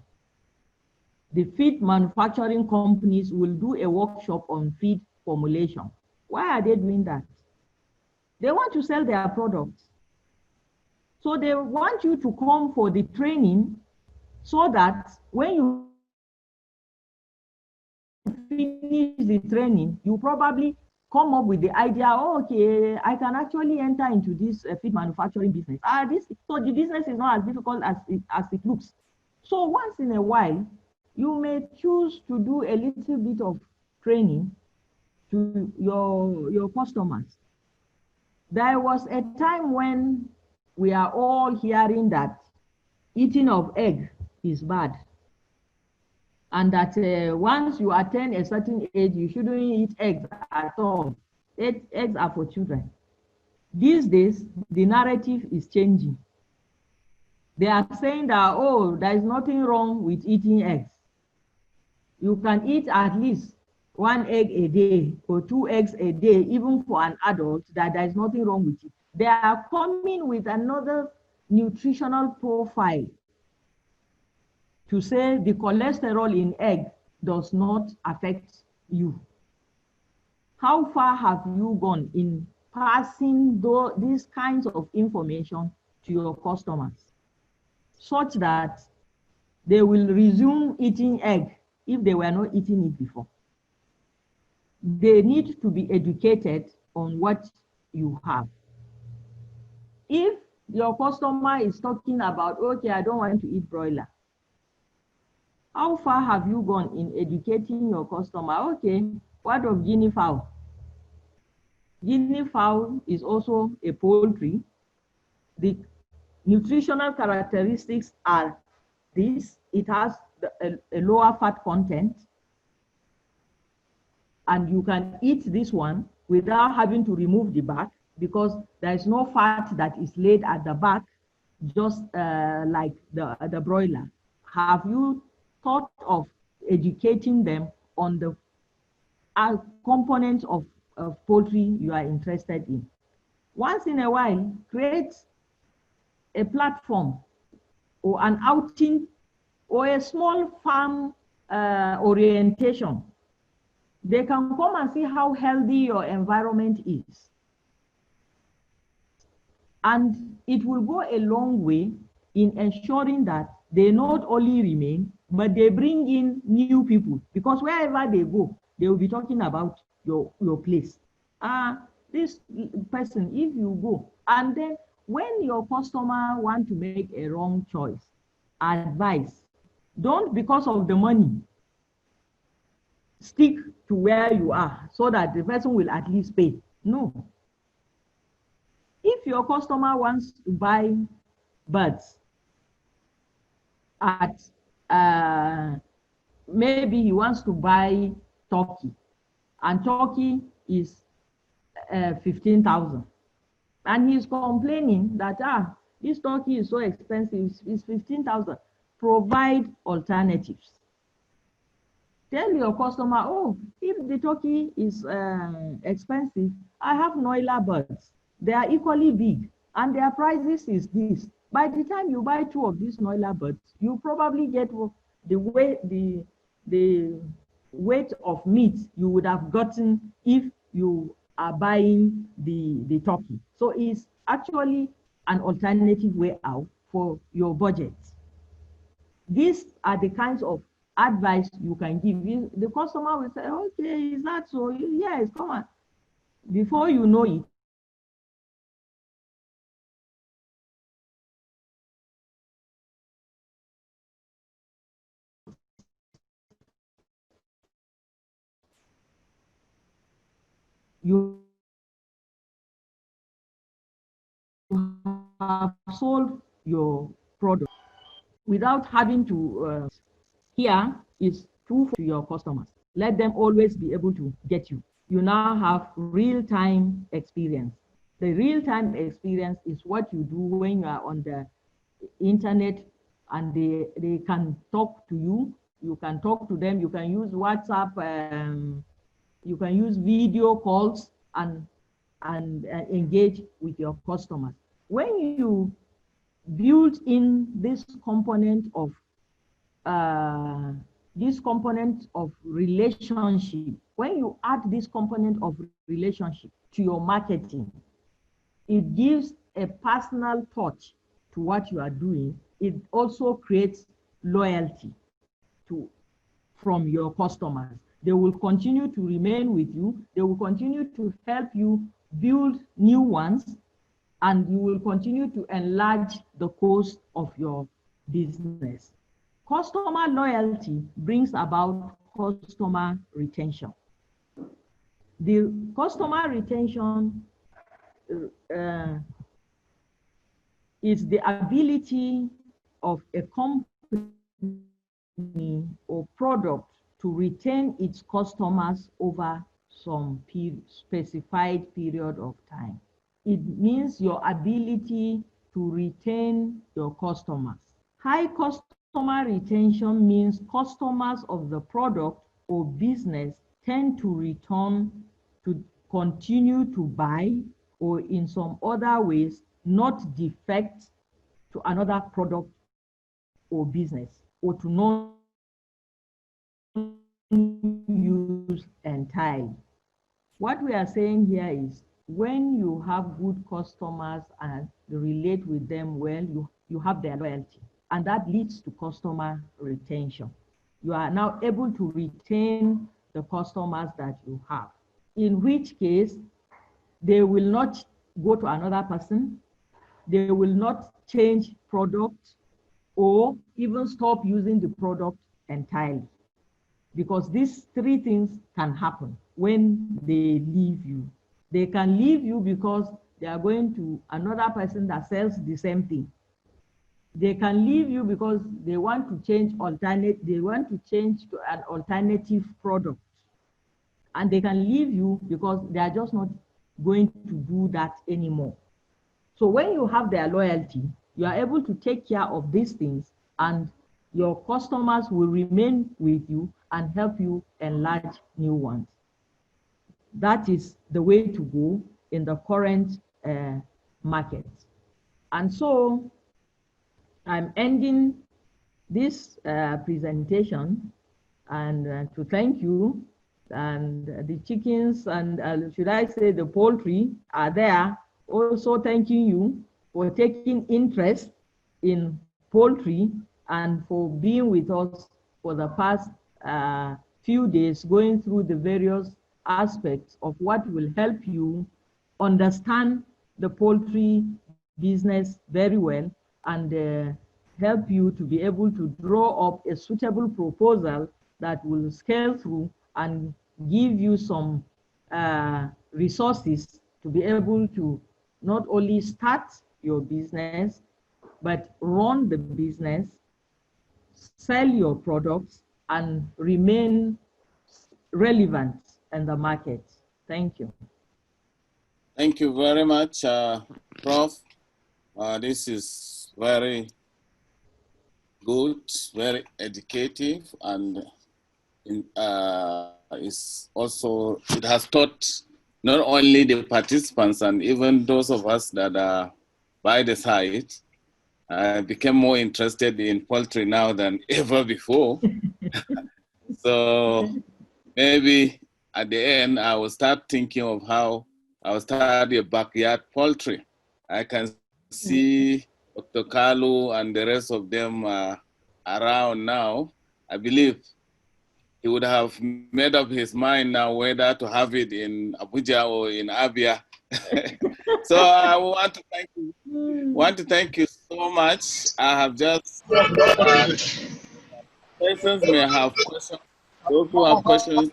The feed manufacturing companies will do a workshop on feed formulation. Why are they doing that? They want to sell their products. So they want you to come for the training so that when you finish the training, you probably come up with the idea, oh, okay, I can actually enter into this feed manufacturing business. So the business is not as difficult as it looks. So once in a while, you may choose to do a little bit of training to your customers. There was a time when we are all hearing that eating of egg is bad, and that once you attain a certain age, you shouldn't eat eggs at all. Eggs are for children. These days, the narrative is changing. They are saying that, oh, there is nothing wrong with eating eggs. You can eat at least 1 egg a day or 2 eggs a day, even for an adult, that there is nothing wrong with it. They are coming with another nutritional profile to say the cholesterol in egg does not affect you. How far have you gone in passing these kinds of information to your customers, such that they will resume eating egg if they were not eating it before? They need to be educated on what you have. If your customer is talking about, okay, I don't want to eat broiler, how far have you gone in educating your customer? Okay, what of guinea fowl? Guinea fowl is also a poultry. The nutritional characteristics are this: it has a lower fat content, and you can eat this one without having to remove the back, because there is no fat that is laid at the back, just like the broiler. Have you thought of educating them on the components of poultry you are interested in? Once in a while, create a platform or an outing or a small farm orientation. They can come and see how healthy your environment is. And it will go a long way in ensuring that they not only remain, but they bring in new people, because wherever they go, they will be talking about your place. This person, if you go, and then when your customer want to make a wrong choice, advice. Don't, because of the money, stick to where you are so that the person will at least pay. No. If your customer wants to buy birds at maybe he wants to buy turkey, and turkey is 15,000, and he's complaining that this turkey is so expensive, it's 15,000. Provide alternatives. Tell your customer, oh, if the turkey is expensive, I have Noila birds. They are equally big, and their prices is this. By the time you buy 2 of these Noila birds, you probably get the weight of meat you would have gotten if you are buying the turkey. So it's actually an alternative way out for your budget. These are the kinds of advice you can give. The customer will say, okay, is that so? Yes, come on. Before you know it, you have sold your product without having to here is true for your customers. Let them always be able to get you. You now have real-time experience. The real-time experience is what you do when you are on the internet, and they can talk to you. You can talk to them. You can use WhatsApp. You can use video calls and engage with your customers. When you build in this component of relationship, when you add this component of relationship to your marketing, it gives a personal touch to what you are doing. It also creates loyalty from your customers. They will continue to remain with you. They will continue to help you build new ones, and you will continue to enlarge the cost of your business. Customer loyalty brings about customer retention. The customer retention is the ability of a company or product to retain its customers over some specified period of time. It means your ability to retain your customers. High customer retention means customers of the product or business tend to return, to continue to buy, or in some other ways not defect to another product or business, or to not use entirely. What we are saying here is, when you have good customers and you relate with them well, you have their loyalty, and that leads to customer retention. You are now able to retain the customers that you have, in which case they will not go to another person, they will not change product, or even stop using the product entirely. Because these 3 things can happen when they leave you. They can leave you because they are going to another person that sells the same thing. They can leave you because they want to change to an alternative product. And they can leave you because they are just not going to do that anymore. So when you have their loyalty, you are able to take care of these things, and your customers will remain with you and help you enlarge new ones. That is the way to go in the current market. And so I'm ending this presentation, and to thank you. And the chickens, and should I say the poultry, are there also thanking you for taking interest in poultry and for being with us for the past few days, going through the various aspects of what will help you understand the poultry business very well, and help you to be able to draw up a suitable proposal that will scale through and give you some resources to be able to not only start your business, but run the business, sell your products, and remain relevant in the market. Thank you. Thank you very much, Prof. This is very good, very educative, and is also, it has taught not only the participants and even those of us that are by the side, became more interested in poultry now than ever before. So maybe at the end, I will start thinking of how I will start a backyard poultry. I can see Dr. Kalu and the rest of them around now. I believe he would have made up his mind now whether to have it in Abuja or in Abia. So I want to thank you so much. I have just persons may have questions. Those who have questions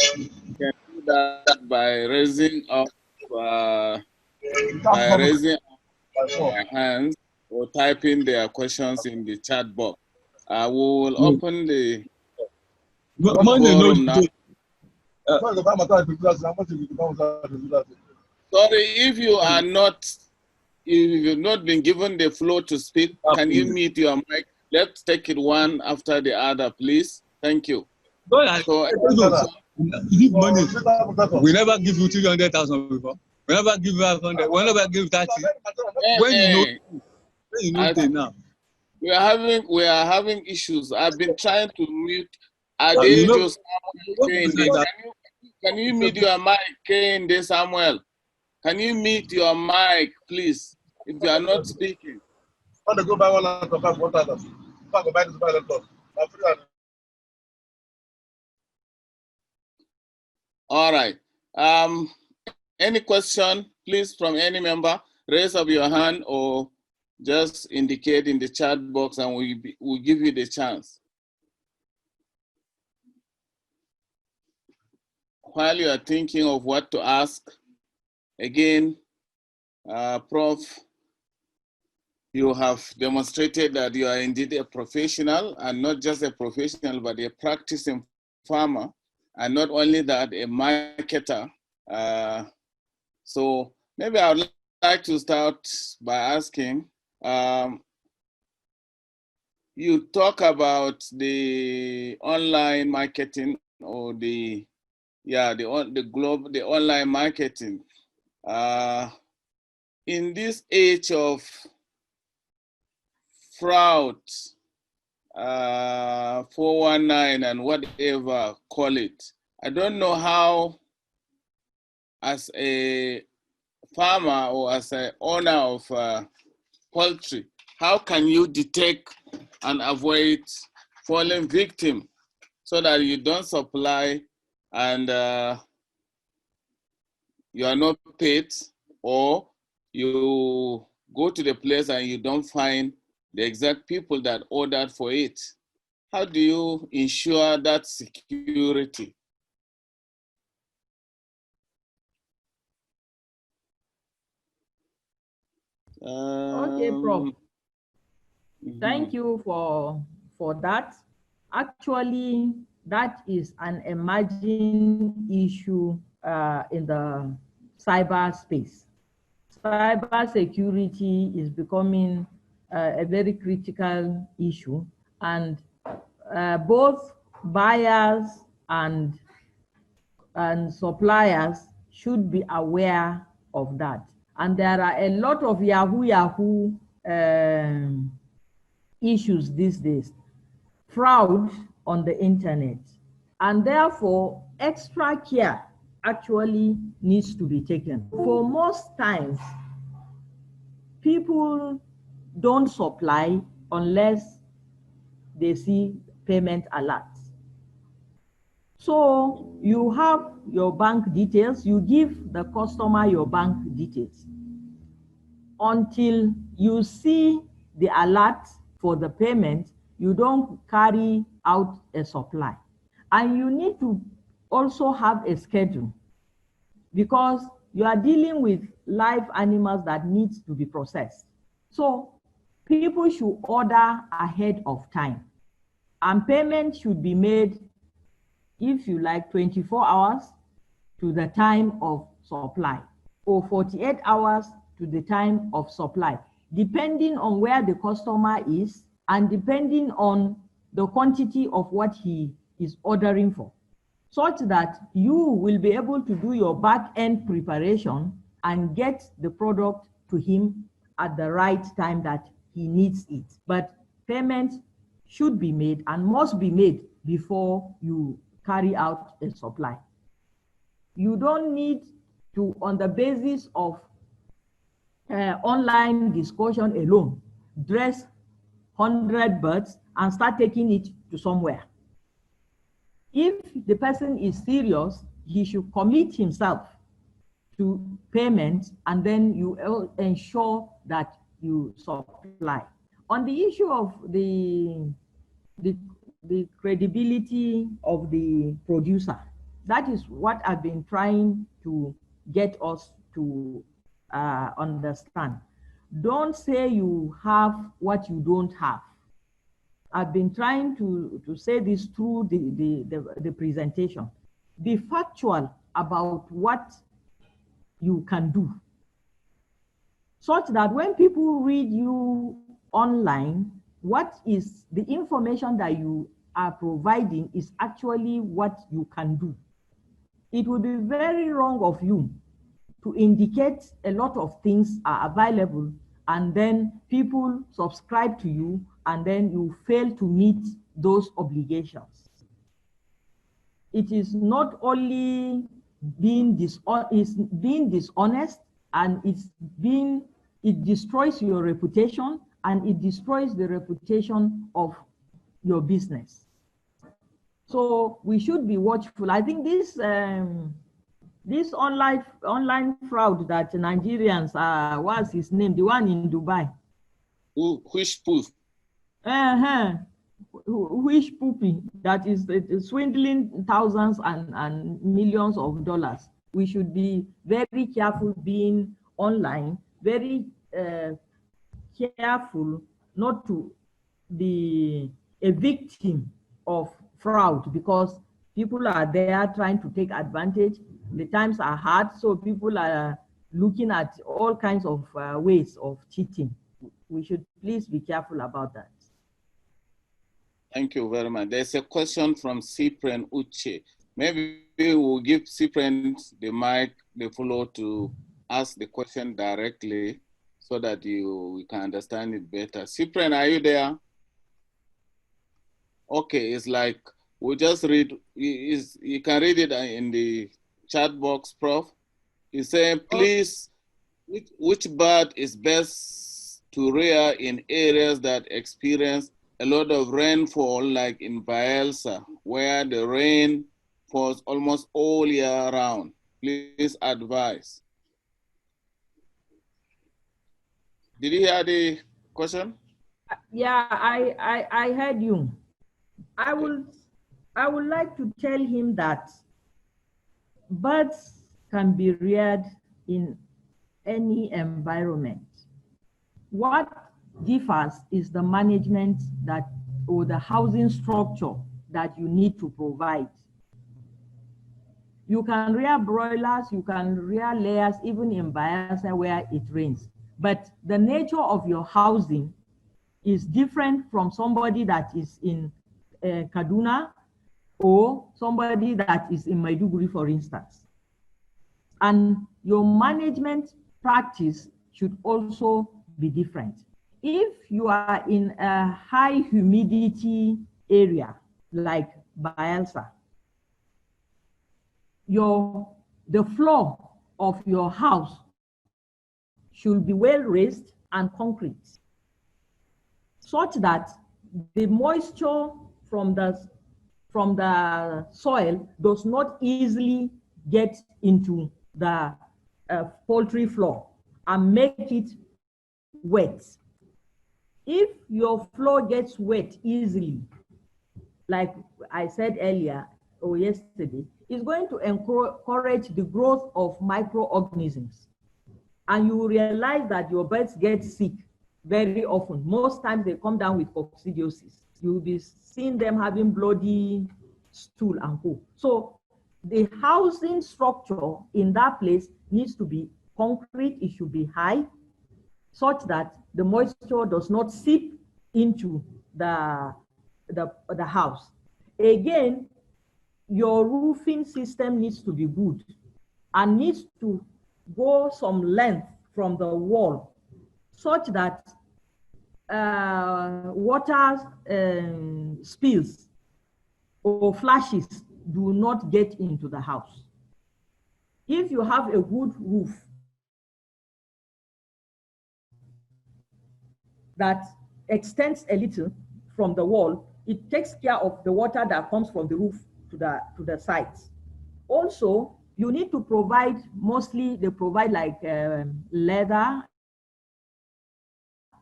can do that by raising up their hands or typing their questions in the chat box. I will open the forum now. Sorry, if you are not, if you've not been given the floor to speak, can you mute your mic? Let's take it one after the other, please. Thank you. So, give money. We never give you 300,000 before. We never give you 500. We never give 30. When you know now. We are having issues. I've been trying to mute. Can you mute your mic, Kende Samuel? Can you mute your mic, please, if you are not speaking? I want to go buy one laptop. I want to buy this laptop. All right. Any question, please, from any member? Raise up your hand or just indicate in the chat box and we'll give you the chance. While you are thinking of what to ask, again, Prof, you have demonstrated that you are indeed a professional, and not just a professional, but a practicing farmer, and not only that, a marketer. So maybe I would like to start by asking, you talk about the online marketing or the online marketing. In this age of fraud, 419 and whatever, call it, I don't know how, as a farmer or as an owner of poultry, how can you detect and avoid falling victim so that you don't supply and you are not paid, or you go to the place and you don't find the exact people that ordered for it? How do you ensure that security? Okay, Prof. Thank you for that. Actually, that is an emerging issue in the cyberspace. Cyber security is becoming a very critical issue, and both buyers and suppliers should be aware of that. And there are a lot of Yahoo issues these days, fraud on the internet, and therefore extra care actually needs to be taken. For most times, people don't supply unless they see payment alerts. So you have your bank details, you give the customer your bank details until you see the alert for the payment, you don't carry out a supply. And you need to also have a schedule, because you are dealing with live animals that need to be processed. So people should order ahead of time, and payment should be made, if you like, 24 hours to the time of supply, or 48 hours to the time of supply, depending on where the customer is and depending on the quantity of what he is ordering for, such that you will be able to do your back-end preparation and get the product to him at the right time that he needs it. But payment should be made and must be made before you carry out a supply. You don't need to, on the basis of online discussion alone, dress 100 birds and start taking it to somewhere. If the person is serious, he should commit himself to payment, and then you ensure that you supply. On the issue of the credibility of the producer, that is what I've been trying to get us to understand. Don't say you have what you don't have. I've been trying to say this through the presentation. Be factual about what you can do, such that when people read you online, what is the information that you are providing is actually what you can do. It would be very wrong of you to indicate a lot of things are available, and then people subscribe to you, and then you fail to meet those obligations. It is not only being dishonest, and it destroys your reputation, and it destroys the reputation of your business. So we should be watchful. I think this online fraud that Nigerians what's his name, the one in Dubai? Which proof? Which poopy, that is swindling thousands and millions of dollars. We should be very careful being online, very careful not to be a victim of fraud, because people are there trying to take advantage. The times are hard, so people are looking at all kinds of ways of cheating. We should please be careful about that. Thank you very much. There's a question from Cyprian Uche. Maybe we'll give Cyprian the mic, the floor to ask the question directly so that we can understand it better. Cyprian, are you there? Okay, it's like, we'll just read, you can read it in the chat box, Prof. He's saying, please, which bird is best to rear in areas that experience a lot of rainfall, like in Bayelsa, where the rain falls almost all year round? Please advise. Did you hear the question? Yeah, I heard you. I would like to tell him that birds can be reared in any environment. What differs is the management or the housing structure that you need to provide. You can rear broilers, you can rear layers even in Bayelsa where it rains. But the nature of your housing is different from somebody that is in Kaduna or somebody that is in Maiduguri, for instance. And your management practice should also be different. If you are in a high humidity area like Bayelsa, the floor of your house should be well raised and concrete, such that the moisture from the soil does not easily get into the poultry floor and make it wet. If your floor gets wet easily, like I said earlier or yesterday, it's going to encourage the growth of microorganisms. And you will realize that your birds get sick very often. Most times they come down with coccidiosis. You'll be seeing them having bloody stool and co. So the housing structure in that place needs to be concrete. It should be high, such that the moisture does not seep into the house. Again, your roofing system needs to be good and needs to go some length from the wall, such that water spills or flashes do not get into the house. If you have a good roof that extends a little from the wall, it takes care of the water that comes from the roof to the sides. Also, you need to provide, mostly they provide like leather,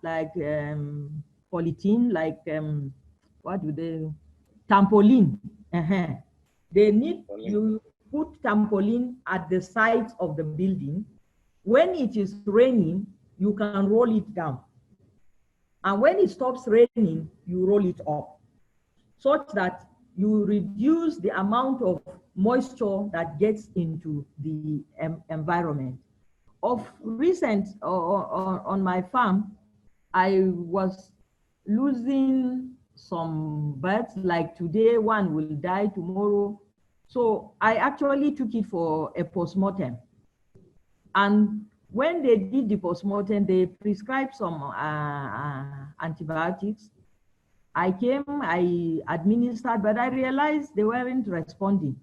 like polythene, like what do they, trampoline. They need, you put trampoline at the sides of the building. When it is raining, you can roll it down. And when it stops raining, you roll it up, such that you reduce the amount of moisture that gets into the environment. Of recent, on my farm, I was losing some birds, like today one will die tomorrow. So I actually took it for a postmortem. And when they did the postmortem, they prescribed some antibiotics. I came, I administered, but I realized they weren't responding.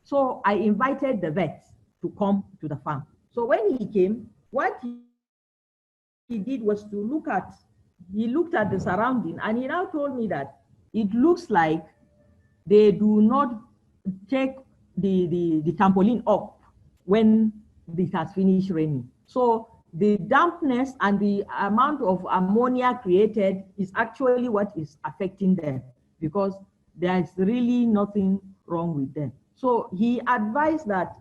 So I invited the vet to come to the farm. So when he came, what he did was to he looked at the surrounding, and he now told me that it looks like they do not take the trampoline up when it has finished raining. So the dampness and the amount of ammonia created is actually what is affecting them, because there is really nothing wrong with them. So he advised that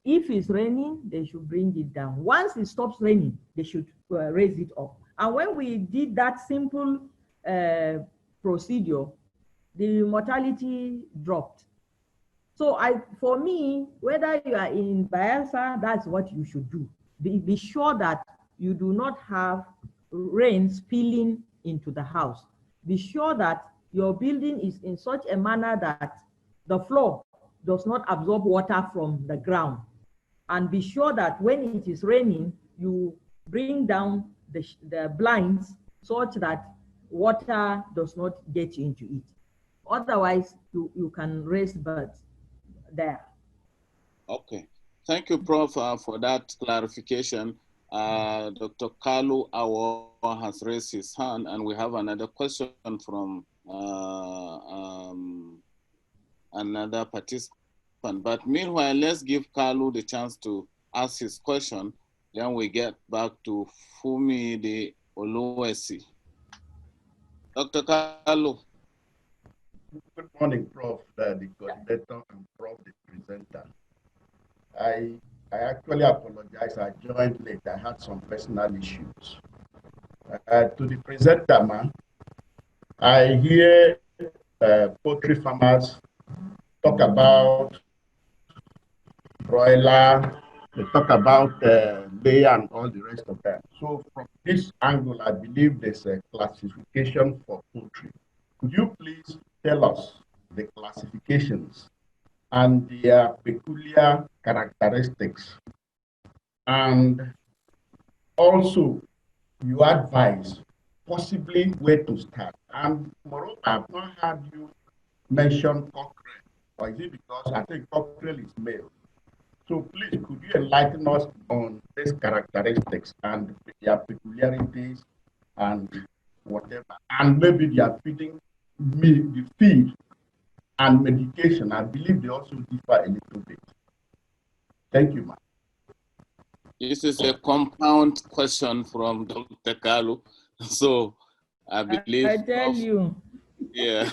if it's raining, they should bring it down. Once it stops raining, they should raise it up. And when we did that simple procedure, the mortality dropped. So for me, whether you are in Bayelsa, that's what you should do. Be sure that you do not have rain spilling into the house. Be sure that your building is in such a manner that the floor does not absorb water from the ground. And be sure that when it is raining, you bring down the blinds such that water does not get into it. Otherwise, you can raise birds there. Okay. Thank you, Prof, for that clarification. Dr. Kalu Awo has raised his hand, and we have another question from another participant. But meanwhile, let's give Kalu the chance to ask his question. Then we get back to Fumi de Oluwesi. Dr. Kalu. Good morning, Prof, the coordinator, and Prof, the presenter. I actually apologize. I joined late. I had some personal issues. To the presenter, man, I hear poultry farmers talk about broiler, they talk about layer and all the rest of them. So from this angle, I believe there's a classification for poultry. Could you please tell us the classifications and their peculiar characteristics? And also, you advise possibly where to start. And moreover, I've not heard you mention cockerel, or is it because I think cockerel is male? So please, could you enlighten us on these characteristics and their peculiarities and whatever, and maybe they are feeding the feed and medication? I believe they also differ a little bit. Thank you, ma'am. This is a compound question from Dr. Kalu. So I believe. I tell you. Yeah.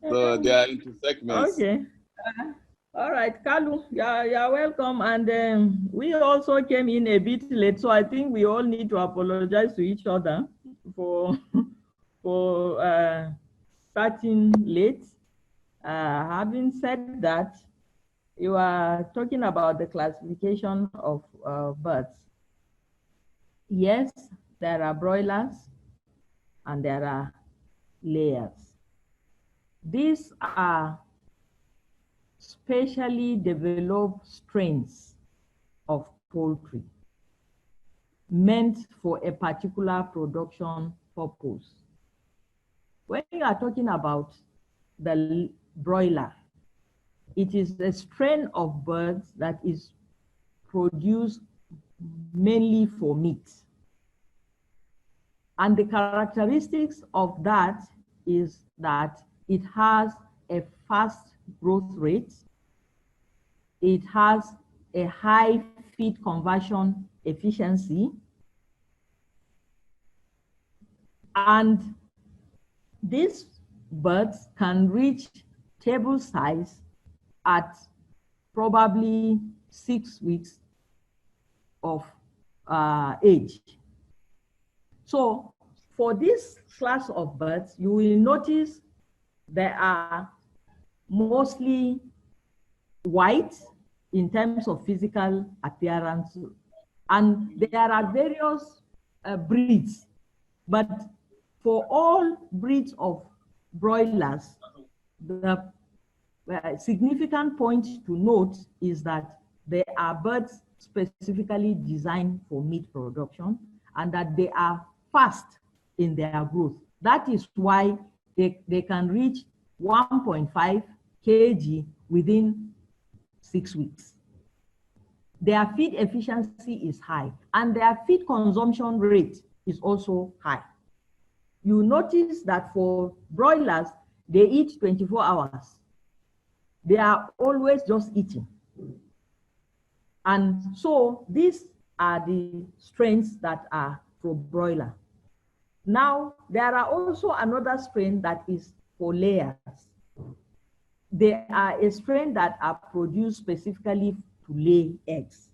So they are into segments. Okay. All right, Kalu, you're welcome. And we also came in a bit late, so I think we all need to apologize to each other for starting late. Having said that, you are talking about the classification of birds. Yes, there are broilers and there are layers. These are specially developed strains of poultry meant for a particular production purpose. When you are talking about the broiler, it is a strain of birds that is produced mainly for meat. And the characteristics of that is that it has a fast growth rate, it has a high feed conversion efficiency, and these birds can reach table size at probably 6 weeks of age. So for this class of birds, you will notice they are mostly white in terms of physical appearance. And there are various breeds, but for all breeds of broilers, the significant point to note is that they are birds specifically designed for meat production and that they are fast in their growth. That is why they can reach 1.5 kg within 6 weeks. Their feed efficiency is high and their feed consumption rate is also high. You notice that for broilers, they eat 24 hours. They are always just eating. And so these are the strains that are for broiler. Now, there are also another strain that is for layers. They are a strain that are produced specifically to lay eggs.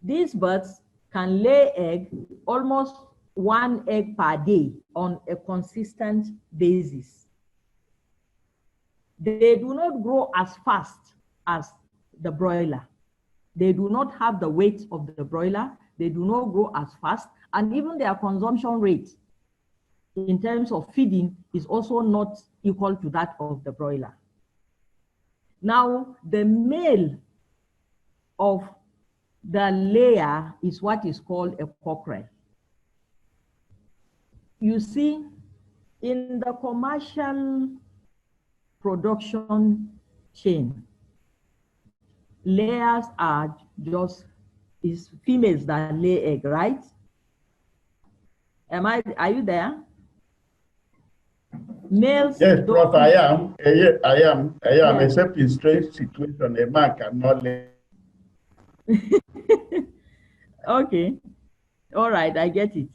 These birds can lay egg almost 1 egg per day on a consistent basis. They do not grow as fast as the broiler. They do not have the weight of the broiler. They do not grow as fast. And even their consumption rate in terms of feeding is also not equal to that of the broiler. Now, the male of the layer is what is called a cockerel. You see, in the commercial production chain, layers are just females that lay egg, right? Are you there? Males. Yes, Prof, I am. I am. Yeah. Except in strange situation, a man cannot lay. Okay. All right, I get it.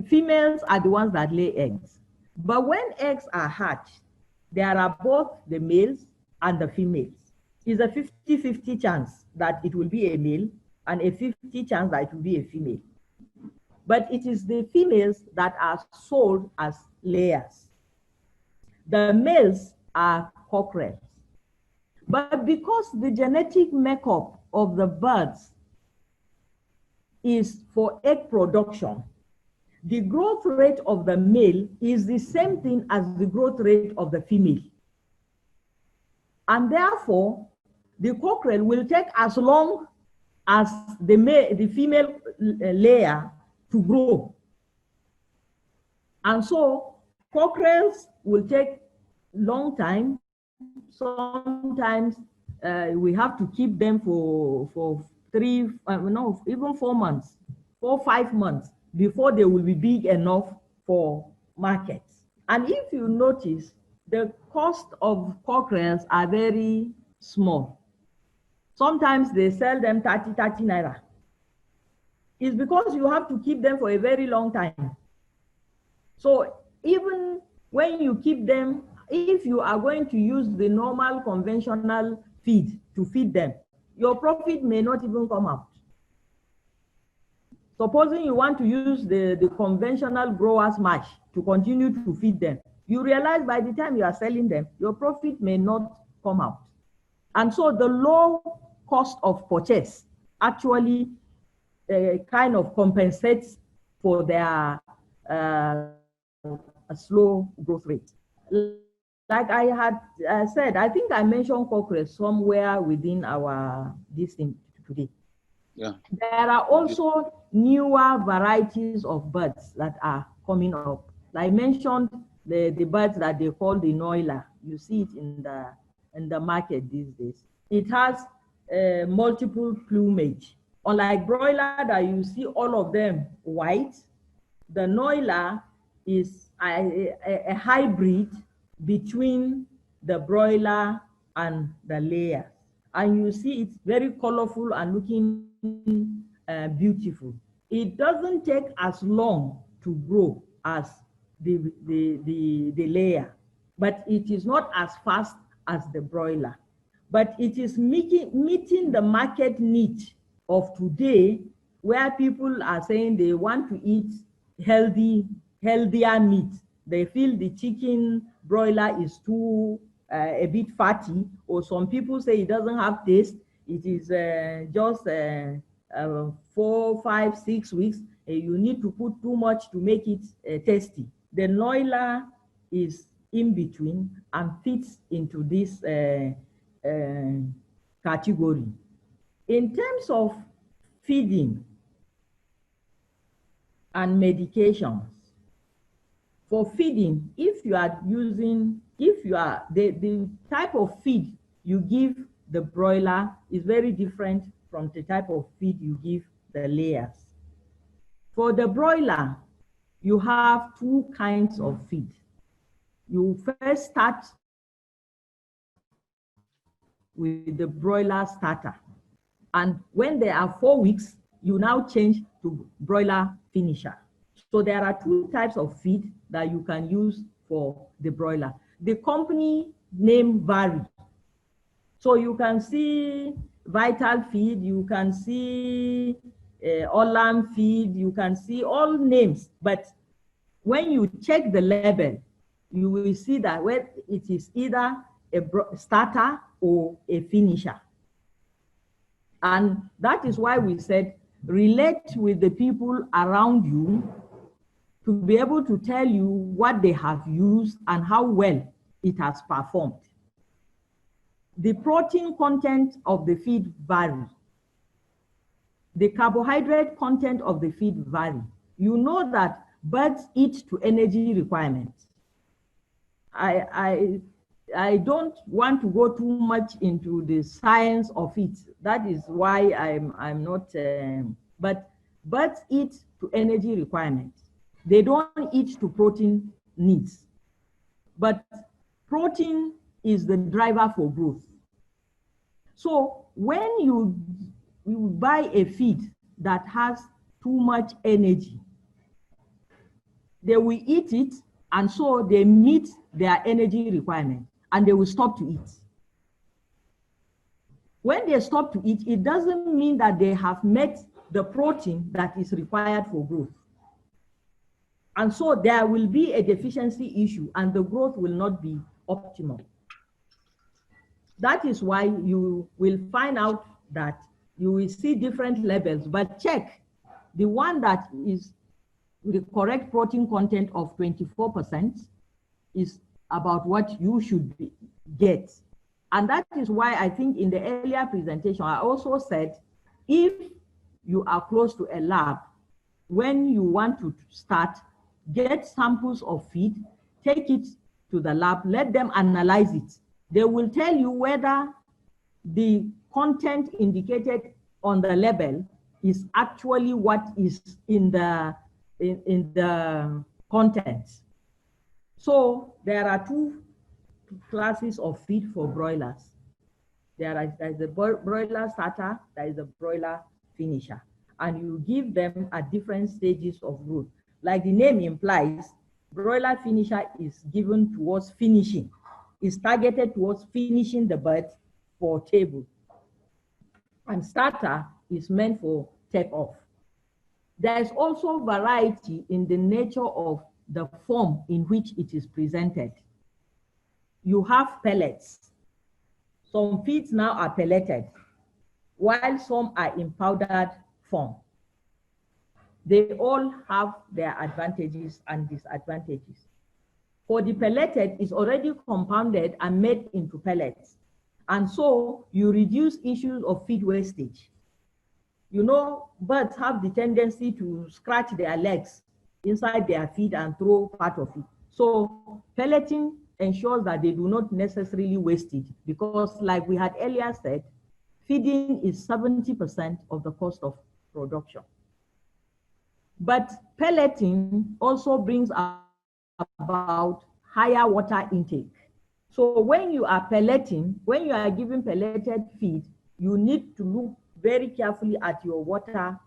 Females are the ones that lay eggs. But when eggs are hatched, there are both the males and the females. It's a 50-50 chance that it will be a male and a 50 chance that it will be a female. But it is the females that are sold as layers. The males are cockerels. But because the genetic makeup of the birds is for egg production, the growth rate of the male is the same thing as the growth rate of the female. And therefore, the cockerel will take as long as the female layer to grow. And so cockerels will take long time. Sometimes we have to keep them for 4 months, 4-5 months before they will be big enough for markets. And if you notice, the cost of cockerels are very small. Sometimes they sell them 30 naira. is because you have to keep them for a very long time. So even when you keep them, if you are going to use the normal conventional feed to feed them, your profit may not even come out. Supposing you want to use the conventional growers mash to continue to feed them, you realize by the time you are selling them, your profit may not come out. And so the low cost of purchase actually kind of compensates for their slow growth rate. Like I had said, I think I mentioned cockroach somewhere within this thing today. Yeah. There are also newer varieties of birds that are coming up. I mentioned the birds that they call the Broiler. You see it in the market these days. It has multiple plumage. Unlike broiler that you see all of them white, the Broiler is a hybrid between the broiler and the layer. And you see it's very colorful and looking beautiful. It doesn't take as long to grow as the layer, but it is not as fast as the broiler. But it is meeting the market need of today, where people are saying they want to eat healthier meat. They feel the chicken broiler is too a bit fatty, or some people say it doesn't have taste. It is just 4, 5, 6 weeks. You need to put too much to make it tasty. The broiler is in between and fits into this category. In terms of feeding and medications, for feeding, if you are the type of feed you give the broiler is very different from the type of feed you give the layers. For the broiler, you have 2 kinds of feed. You first start with the broiler starter. And when they are 4 weeks, you now change to broiler finisher. So there are 2 types of feed that you can use for the broiler. The company name varies. So you can see Vital Feed, you can see Olam Feed, you can see all names. But when you check the label, you will see that where it is either a starter or a finisher. And that is why we said, relate with the people around you to be able to tell you what they have used and how well it has performed. The protein content of the feed varies. The carbohydrate content of the feed varies. You know that birds eat to energy requirements. I don't want to go too much into the science of it. That is why I'm not, but birds eat to energy requirements. They don't eat to protein needs. But protein is the driver for growth. So when you buy a feed that has too much energy, they will eat it, and so they meet their energy requirement, and they will stop to eat. When they stop to eat, it doesn't mean that they have met the protein that is required for growth. And so there will be a deficiency issue, and the growth will not be optimal. That is why you will find out that you will see different levels, but check the one that is with the correct protein content of 24% is about what you should get. And that is why I think in the earlier presentation, I also said, if you are close to a lab, when you want to start, get samples of feed, take it to the lab, let them analyze it. They will tell you whether the content indicated on the label is actually what is in the content. So there are 2 classes of feed for broilers. There is the broiler starter, there is the broiler finisher. and you give them at different stages of growth. Like the name implies, broiler finisher is given towards finishing. It's targeted towards finishing the bird for table. And starter is meant for take-off. There is also variety in the nature of the form in which it is presented. You have pellets. Some feeds now are pelleted, while some are in powdered form. They all have their advantages and disadvantages. For the pelleted, it's already compounded and made into pellets. And so you reduce issues of feed wastage. You know, birds have the tendency to scratch their legs inside their feed and throw part of it. So pelleting ensures that they do not necessarily waste it, because like we had earlier said, feeding is 70% of the cost of production. But pelleting also brings about higher water intake. So when you are pelleting, when you are giving pelleted feed, you need to look very carefully at your water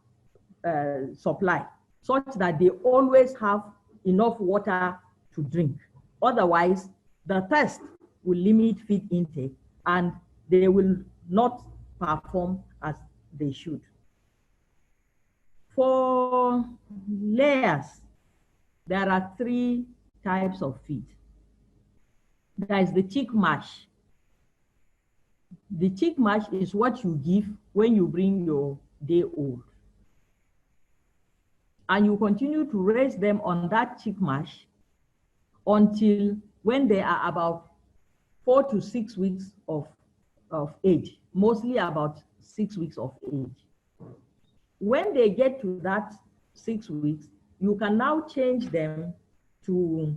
supply, such that they always have enough water to drink. Otherwise, the thirst will limit feed intake and they will not perform as they should. For layers, there are 3 types of feed. There is the chick mash. The chick mash is what you give when you bring your day old. And you continue to raise them on that chick mash until when they are about 4 to 6 weeks of age, mostly about 6 weeks of age. When they get to that 6 weeks, you can now change them to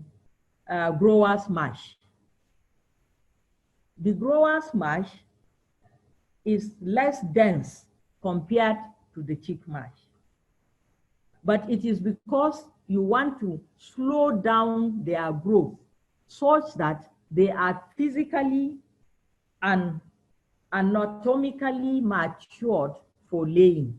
grower's mash. The grower's mash is less dense compared to the chick mash. But it is because you want to slow down their growth such that they are physically and anatomically matured for laying.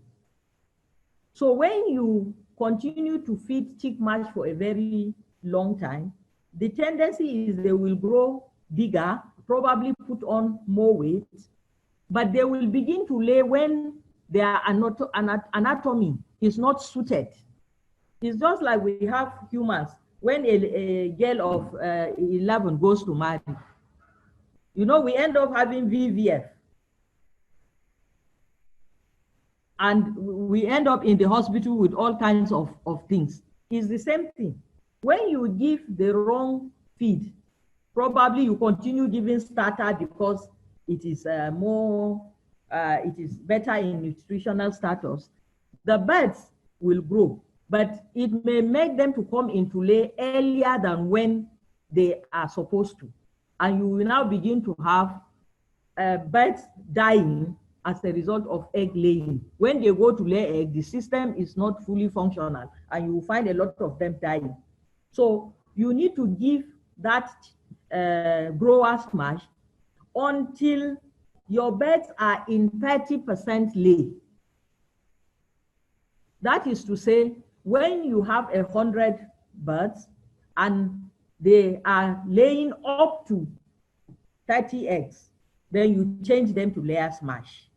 So when you continue to feed chick mash for a very long time, the tendency is they will grow bigger, probably put on more weight, but they will begin to lay when their anatomy is not suited. It's just like we have humans. When a girl of 11 goes to marry, you know, we end up having VVF. And we end up in the hospital with all kinds of things. It's the same thing. When you give the wrong feed, probably you continue giving starter because it is it is better in nutritional status. The birds will grow, but it may make them to come into lay earlier than when they are supposed to. And you will now begin to have birds dying as a result of egg laying. When they go to lay egg, the system is not fully functional and you will find a lot of them dying. So you need to give that grower's mash until your birds are in 30% lay. That is to say, when you have 100 birds and they are laying up to 30 eggs, then you change them to layer's mash.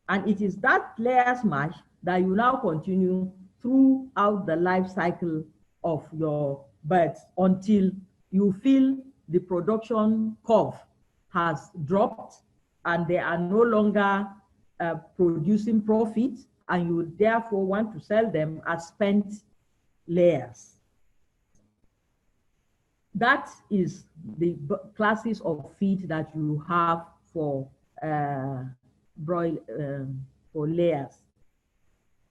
And it is that layer's mash that you now continue throughout the life cycle of your birds until you feel the production curve has dropped and they are no longer producing profit, and you therefore want to sell them as spent layers. That is the classes of feed that you have for for layers.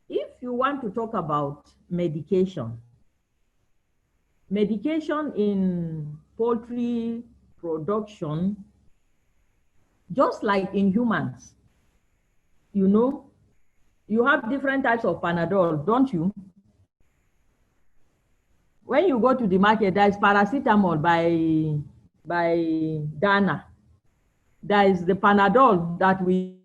If you want to talk about medication in poultry production, just like in humans, you know, you have different types of Panadol, don't you? When you go to the market, there is paracetamol by Dana. There is the Panadol that we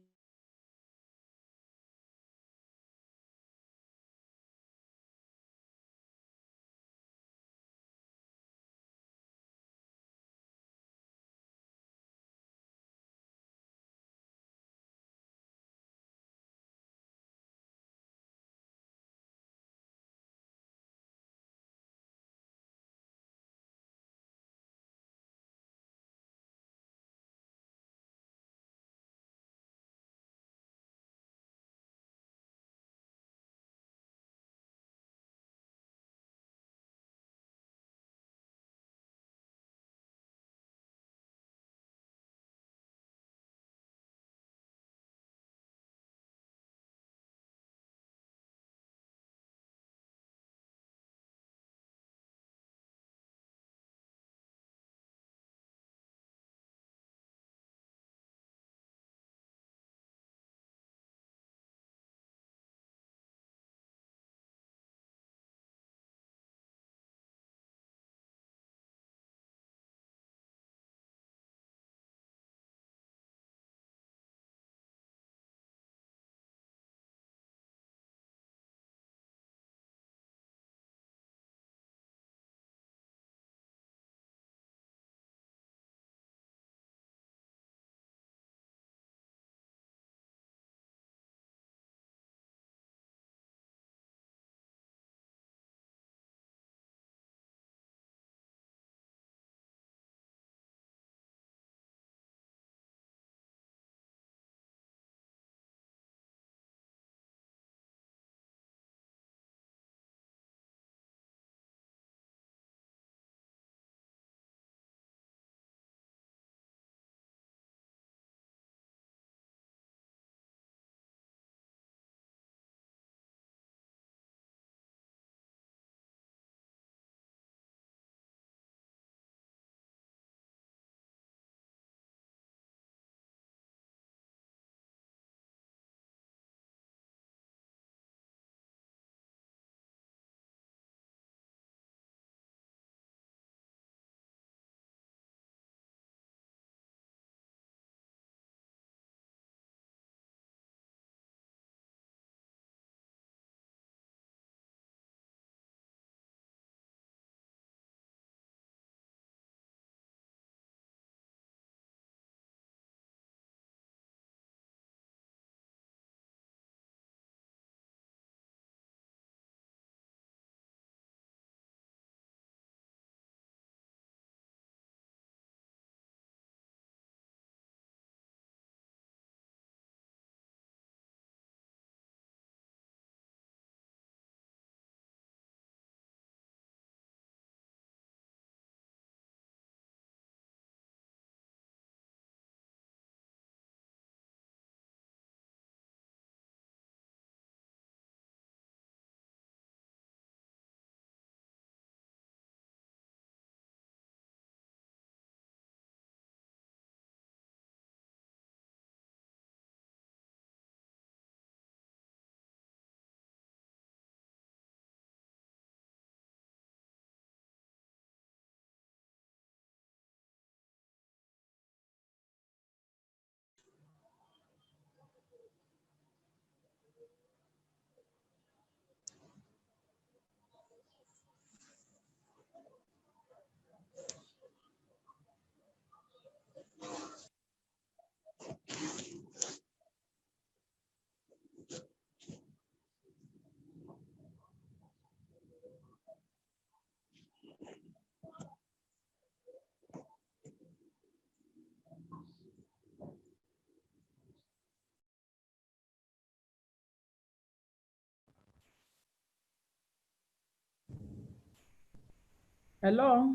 Hello?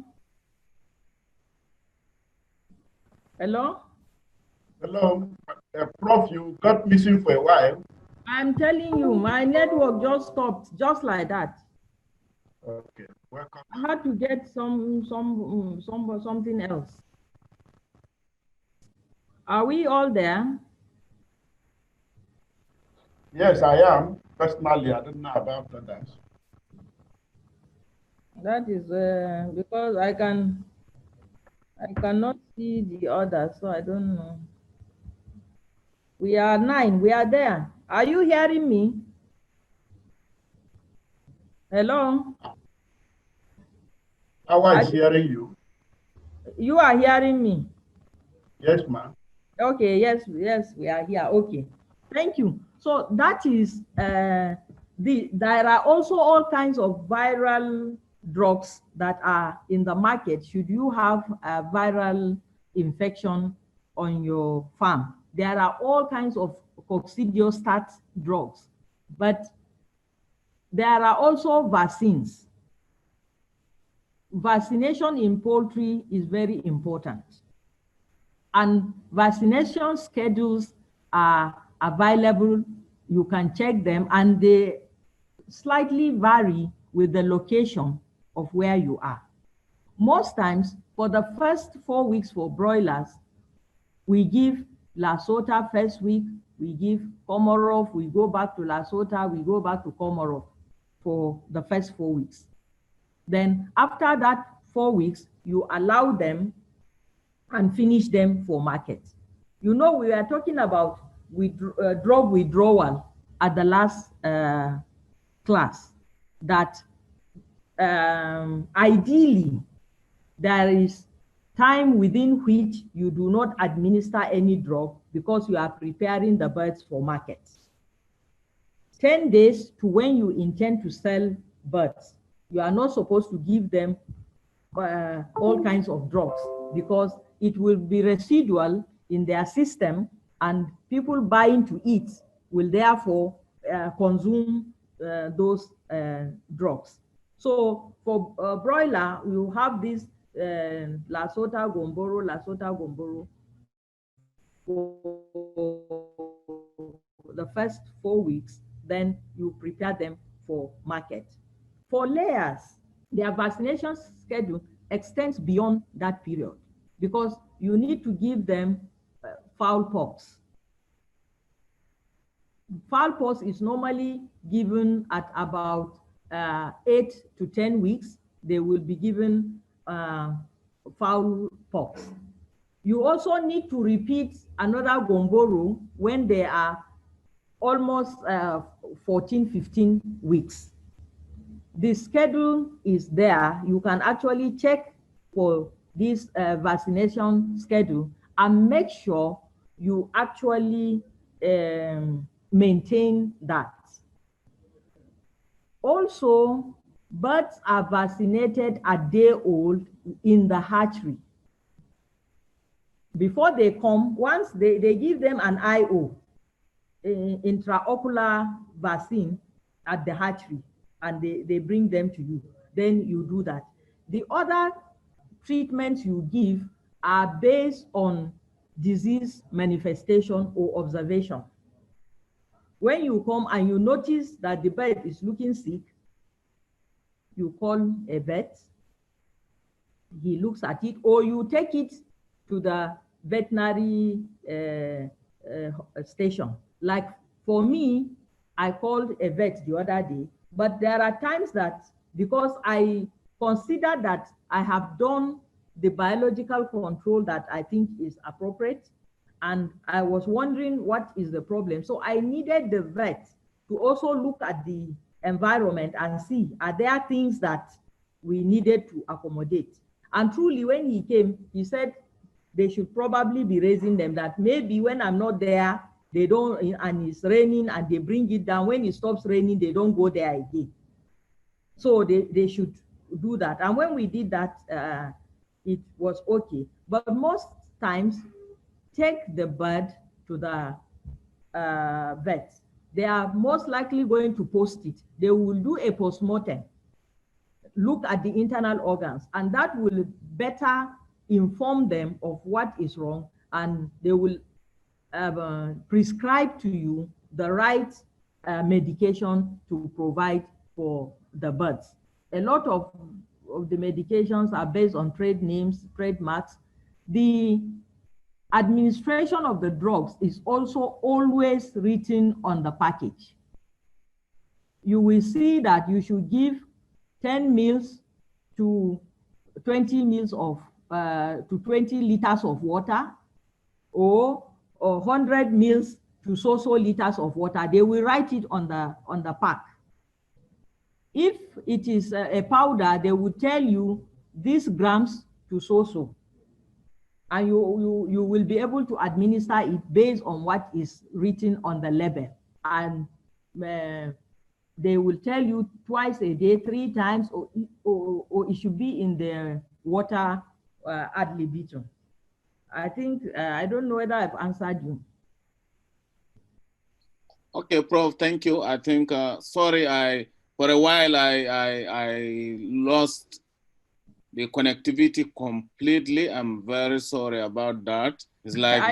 Hello? Hello, Prof, you got missing for a while. I'm telling you, my network just stopped, just like that. Okay, welcome. I had to get something else. Are we all there? Yes, I am. Personally, I don't know about others. That is because I cannot see the others, so I don't know. We are 9. We are there. Are you hearing me? Hello? How is hearing you? You are hearing me? Yes, ma'am. Okay, yes, we are here. Okay, thank you. So that is there are also all kinds of viral drugs that are in the market. Should you have a viral infection on your farm, there are all kinds of coccidiostat drugs, but there are also vaccines. Vaccination in poultry is very important. And vaccination schedules are available. You can check them, and they slightly vary with the location of where you are. Most times, for the first 4 weeks for broilers, we give Lasota first week, we give Komarov, we go back to Lasota, we go back to Komarov for the first 4 weeks. Then after that 4 weeks, you allow them and finish them for market. You know, we were talking about drug withdrawal at the last class, that ideally there is time within which you do not administer any drug because you are preparing the birds for market. 10 days to when you intend to sell birds, you are not supposed to give them all kinds of drugs, because it will be residual in their system, and people buying to eat will therefore consume those drugs. So for broiler, we will have this Lasota Gomboro for the first 4 weeks, then you prepare them for market. For layers, their vaccination schedule extends beyond that period, because you need to give them fowl pox. Fowl pox is normally given at about 8 to 10 weeks. They will be given fowl pox. You also need to repeat another gomboro when they are almost 14, 15 weeks. The schedule is there. You can actually check for this vaccination schedule and make sure you actually maintain that. Also, birds are vaccinated a day old in the hatchery. Before they come, once they give them an IO, intraocular vaccine at the hatchery, and they bring them to you, then you do that. The other treatments you give are based on disease manifestation or observation. When you come and you notice that the bird is looking sick, you call a vet, he looks at it, or you take it to the veterinary station. Like for me, I called a vet the other day, but there are times that, because I consider that I have done the biological control that I think is appropriate, and I was wondering what is the problem. So I needed the vet to also look at the environment and see, are there things that we needed to accommodate? And truly, when he came, he said they should probably be raising them, that maybe when I'm not there, they don't, and it's raining and they bring it down. When it stops raining, they don't go there again. So they should do that. And when we did that, it was okay. But most times, take the bird to the vet. They are most likely going to post it. They will do a postmortem. look at the internal organs, and that will better inform them of what is wrong, and they will prescribe to you the right medication to provide for the birds. A lot of the medications are based on trade names, trademarks. The administration of the drugs is also always written on the package. You will see that you should give 10 meals to 20 meals of, to 20 liters of water, or 100 meals to so liters of water. They will write it on the pack. If it is a powder, they will tell you these grams to so. And you will be able to administer it based on what is written on the label. And they will tell you twice a day, 3 times, or it should be in the water ad libitum. I think, I don't know whether I've answered you. Okay, Prof, thank you. I think, sorry, for a while, I lost the connectivity completely. I'm very sorry about that. It's like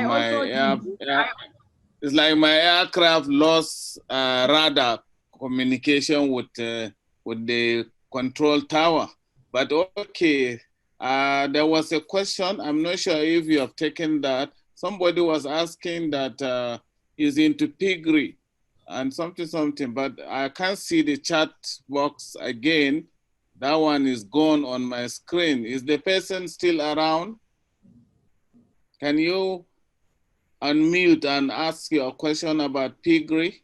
it's like my aircraft lost radar communication with the control tower. But okay, there was a question. I'm not sure if you have taken that. Somebody was asking that is into piggery and something, but I can't see the chat box again. That one is gone on my screen. Is the person still around? Can you unmute and ask your question about piggery?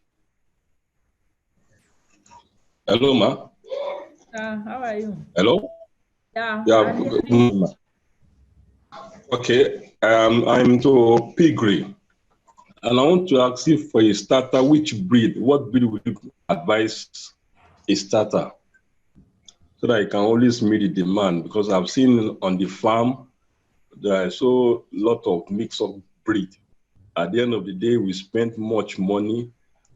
Hello, ma. How are you? Hello? Yeah. Yeah. Okay. I'm to piggery. And I want to ask you for a starter, what breed would you advise a starter? So that I can always meet the demand, because I've seen on the farm, there is so lot of mix-up breed. At the end of the day, we spend much money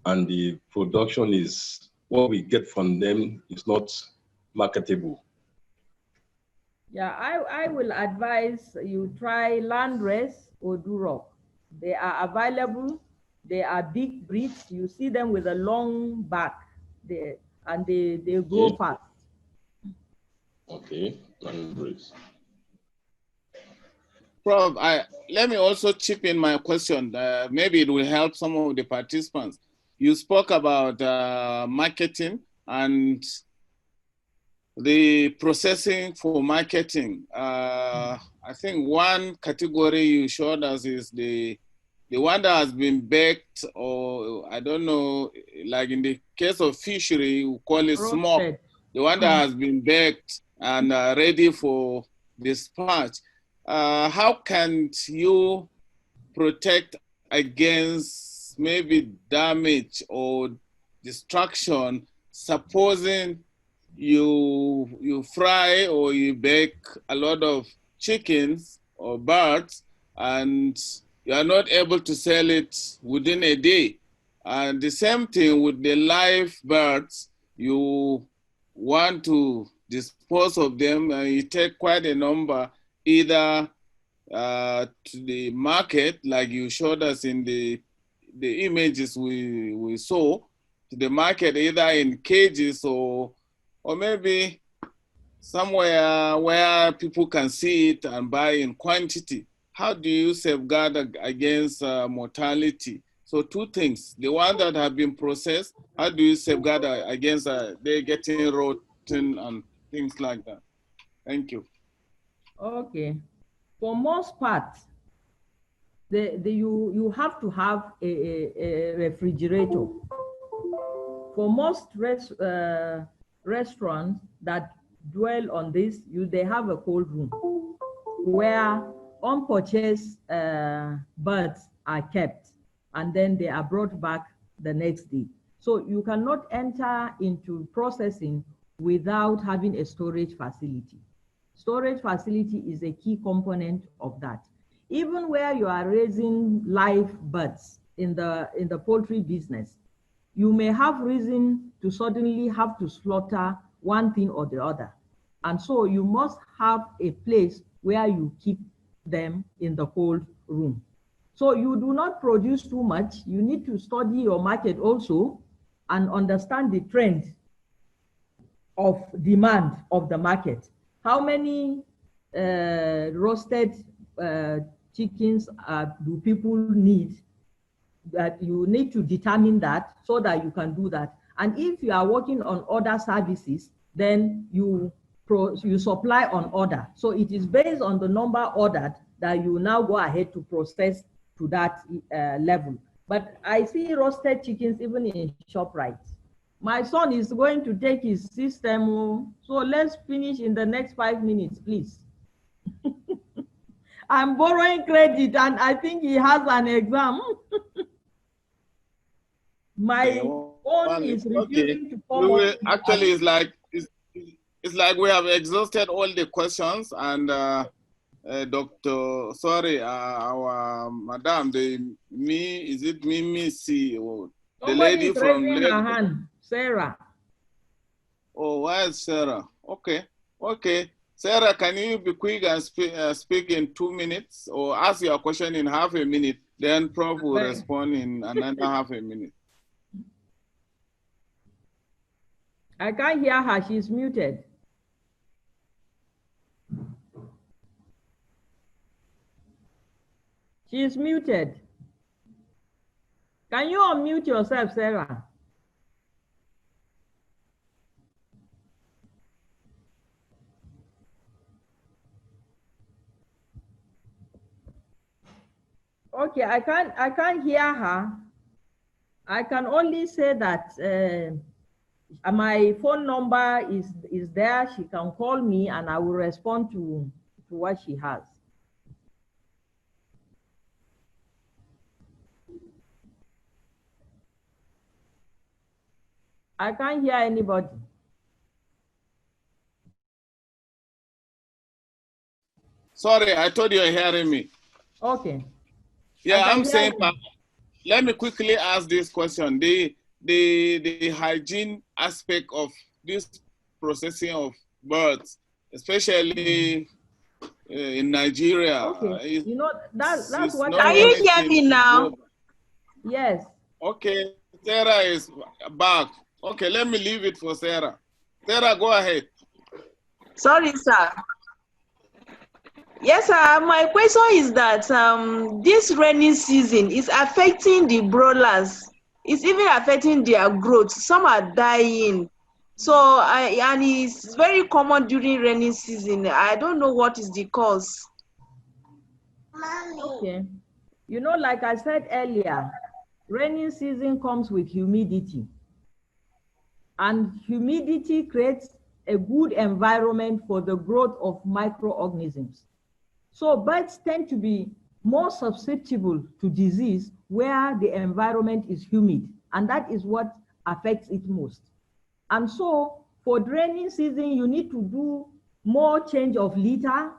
and the production is, what we get from them is not marketable. Yeah, I will advise you try Landrace or Duroc. They are available. They are big breeds. You see them with a long back, and they grow fast. Okay, Landrace. Prof, let me also chip in my question. Maybe it will help some of the participants. You spoke about marketing and the processing for marketing. I think one category you showed us is the one that has been baked, or I don't know, like in the case of fishery, we call it smoke. The one that has been baked and ready for dispatch. How can you protect against maybe damage or destruction, supposing you fry or you bake a lot of chickens or birds and you are not able to sell it within a day? And the same thing with the live birds. You want to dispose of them and you take quite a number either to the market, like you showed us in the images we saw, to the market either in cages or maybe somewhere where people can see it and buy in quantity. How do you safeguard against mortality? So 2 things, the one that have been processed, how do you safeguard against they getting rotten and things like that? Thank you. Okay. For most parts, you have to have a refrigerator. For most restaurants that dwell on this, they have a cold room where unpurchased birds are kept, and then they are brought back the next day. So you cannot enter into processing without having a storage facility. Storage facility is a key component of that. Even where you are raising live birds in the poultry business, you may have reason to suddenly have to slaughter one thing or the other. And so you must have a place where you keep them in the cold room. So you do not produce too much. You need to study your market also and understand the trend of demand of the market. How many roasted chickens do people need? That you need to determine that so that you can do that. And if you are working on other services, then you supply on order. So it is based on the number ordered that you now go ahead to process to that level. But I see roasted chickens even in ShopRite. My son is going to take his system, so let's finish in the next 5 minutes, please. I'm borrowing credit and I think he has an exam. My phone is refusing to come up. Actually, it's like we have exhausted all the questions, and our madam, is it Mimi C? Or the lady from her hand, Sarah. Oh, why is Sarah? Okay. Sarah, can you be quick and speak in 2 minutes, or ask your question in half a minute? Then Prof will respond in another half a minute. I can't hear her, she's muted. She's muted. Can you unmute yourself, Sarah? Okay, I can't hear her. I can only say that my phone number is there. She can call me and I will respond to what she has. I can't hear anybody. Sorry, I thought you were hearing me. Okay. Yeah, I'm saying, let me quickly ask this question. The hygiene aspect of this processing of birds, especially in Nigeria. Okay. You know, that's what. Can you hear me now? Yes. Okay, Sarah is back. Okay, let me leave it for Sarah. Sarah, go ahead. Sorry, sir. Yes, sir. My question is that this rainy season is affecting the broilers. It's even affecting their growth. Some are dying. So, and it's very common during rainy season. I don't know what is the cause. Okay. You know, like I said earlier, rainy season comes with humidity. And humidity creates a good environment for the growth of microorganisms. So birds tend to be more susceptible to disease where the environment is humid, and that is what affects it most. And so for draining season, you need to do more change of litter,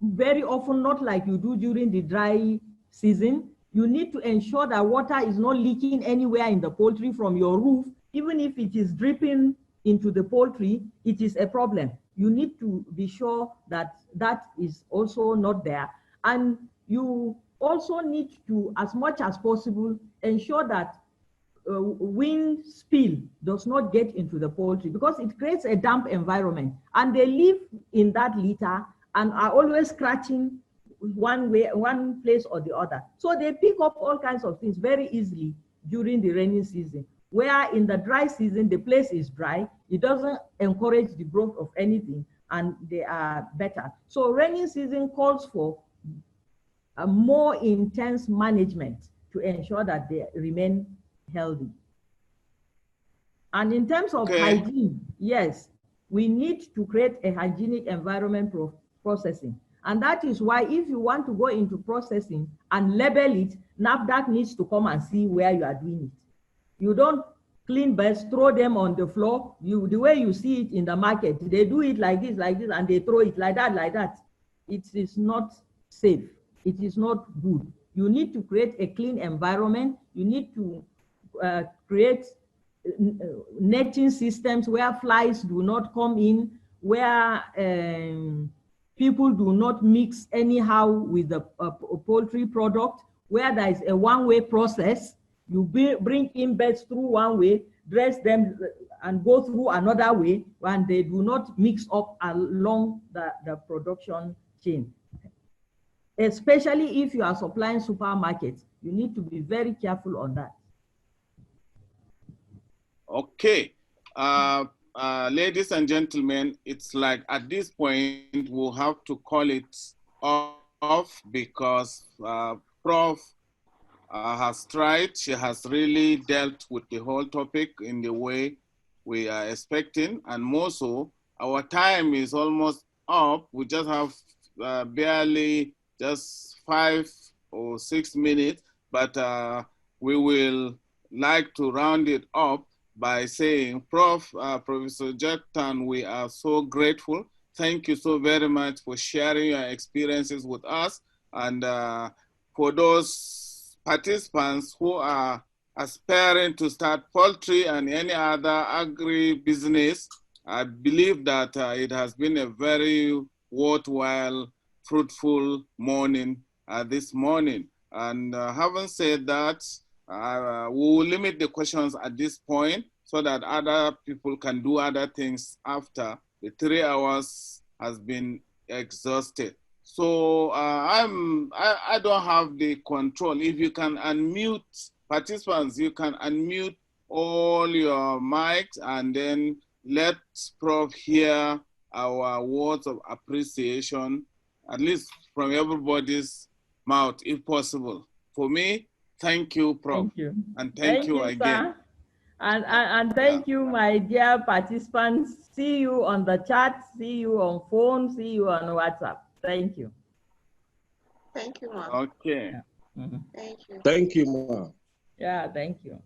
very often not like you do during the dry season. You need to ensure that water is not leaking anywhere in the poultry from your roof. Even if it is dripping into the poultry, it is a problem. You need to be sure that that is also not there. And you also need to, as much as possible, ensure that wind spill does not get into the poultry, because it creates a damp environment. And they live in that litter and are always scratching one place or the other. So they pick up all kinds of things very easily during the rainy season. Where in the dry season, the place is dry, it doesn't encourage the growth of anything, and they are better. So rainy season calls for a more intense management to ensure that they remain healthy. And in terms of hygiene, yes, we need to create a hygienic environment for processing. And that is why if you want to go into processing and label it, NAFDAC needs to come and see where you are doing it. You don't clean birds, throw them on the floor. The way you see it in the market, they do it like this, and they throw it like that. It is not safe. It is not good. You need to create a clean environment. You need to create netting systems where flies do not come in, where people do not mix anyhow with the poultry product, where there is a one-way process. You bring in birds through one way, dress them, and go through another way, and they do not mix up along the production chain. Especially if you are supplying supermarkets, you need to be very careful on that. Okay. Ladies and gentlemen, it's like at this point, we'll have to call it off because Prof has tried. She has really dealt with the whole topic in the way we are expecting. And more so, our time is almost up. We just have barely just 5 or 6 minutes, but we will like to round it up by saying, Professor Jackton, we are so grateful. Thank you so very much for sharing your experiences with us. And for those participants who are aspiring to start poultry and any other agri-business, I believe that it has been a very worthwhile, fruitful morning this morning. And having said that, we will limit the questions at this point so that other people can do other things after the 3 hours has been exhausted. So I don't have the control. If you can unmute participants, you can unmute all your mics and then let Prof hear our words of appreciation, at least from everybody's mouth, if possible. For me, thank you, Prof. Thank you. And thank you again. Sir. And thank you, my dear participants. See you on the chat, see you on phone, see you on WhatsApp. Thank you. Thank you, ma'am. Okay. Yeah. Thank you. Thank you, ma'am. Yeah, thank you.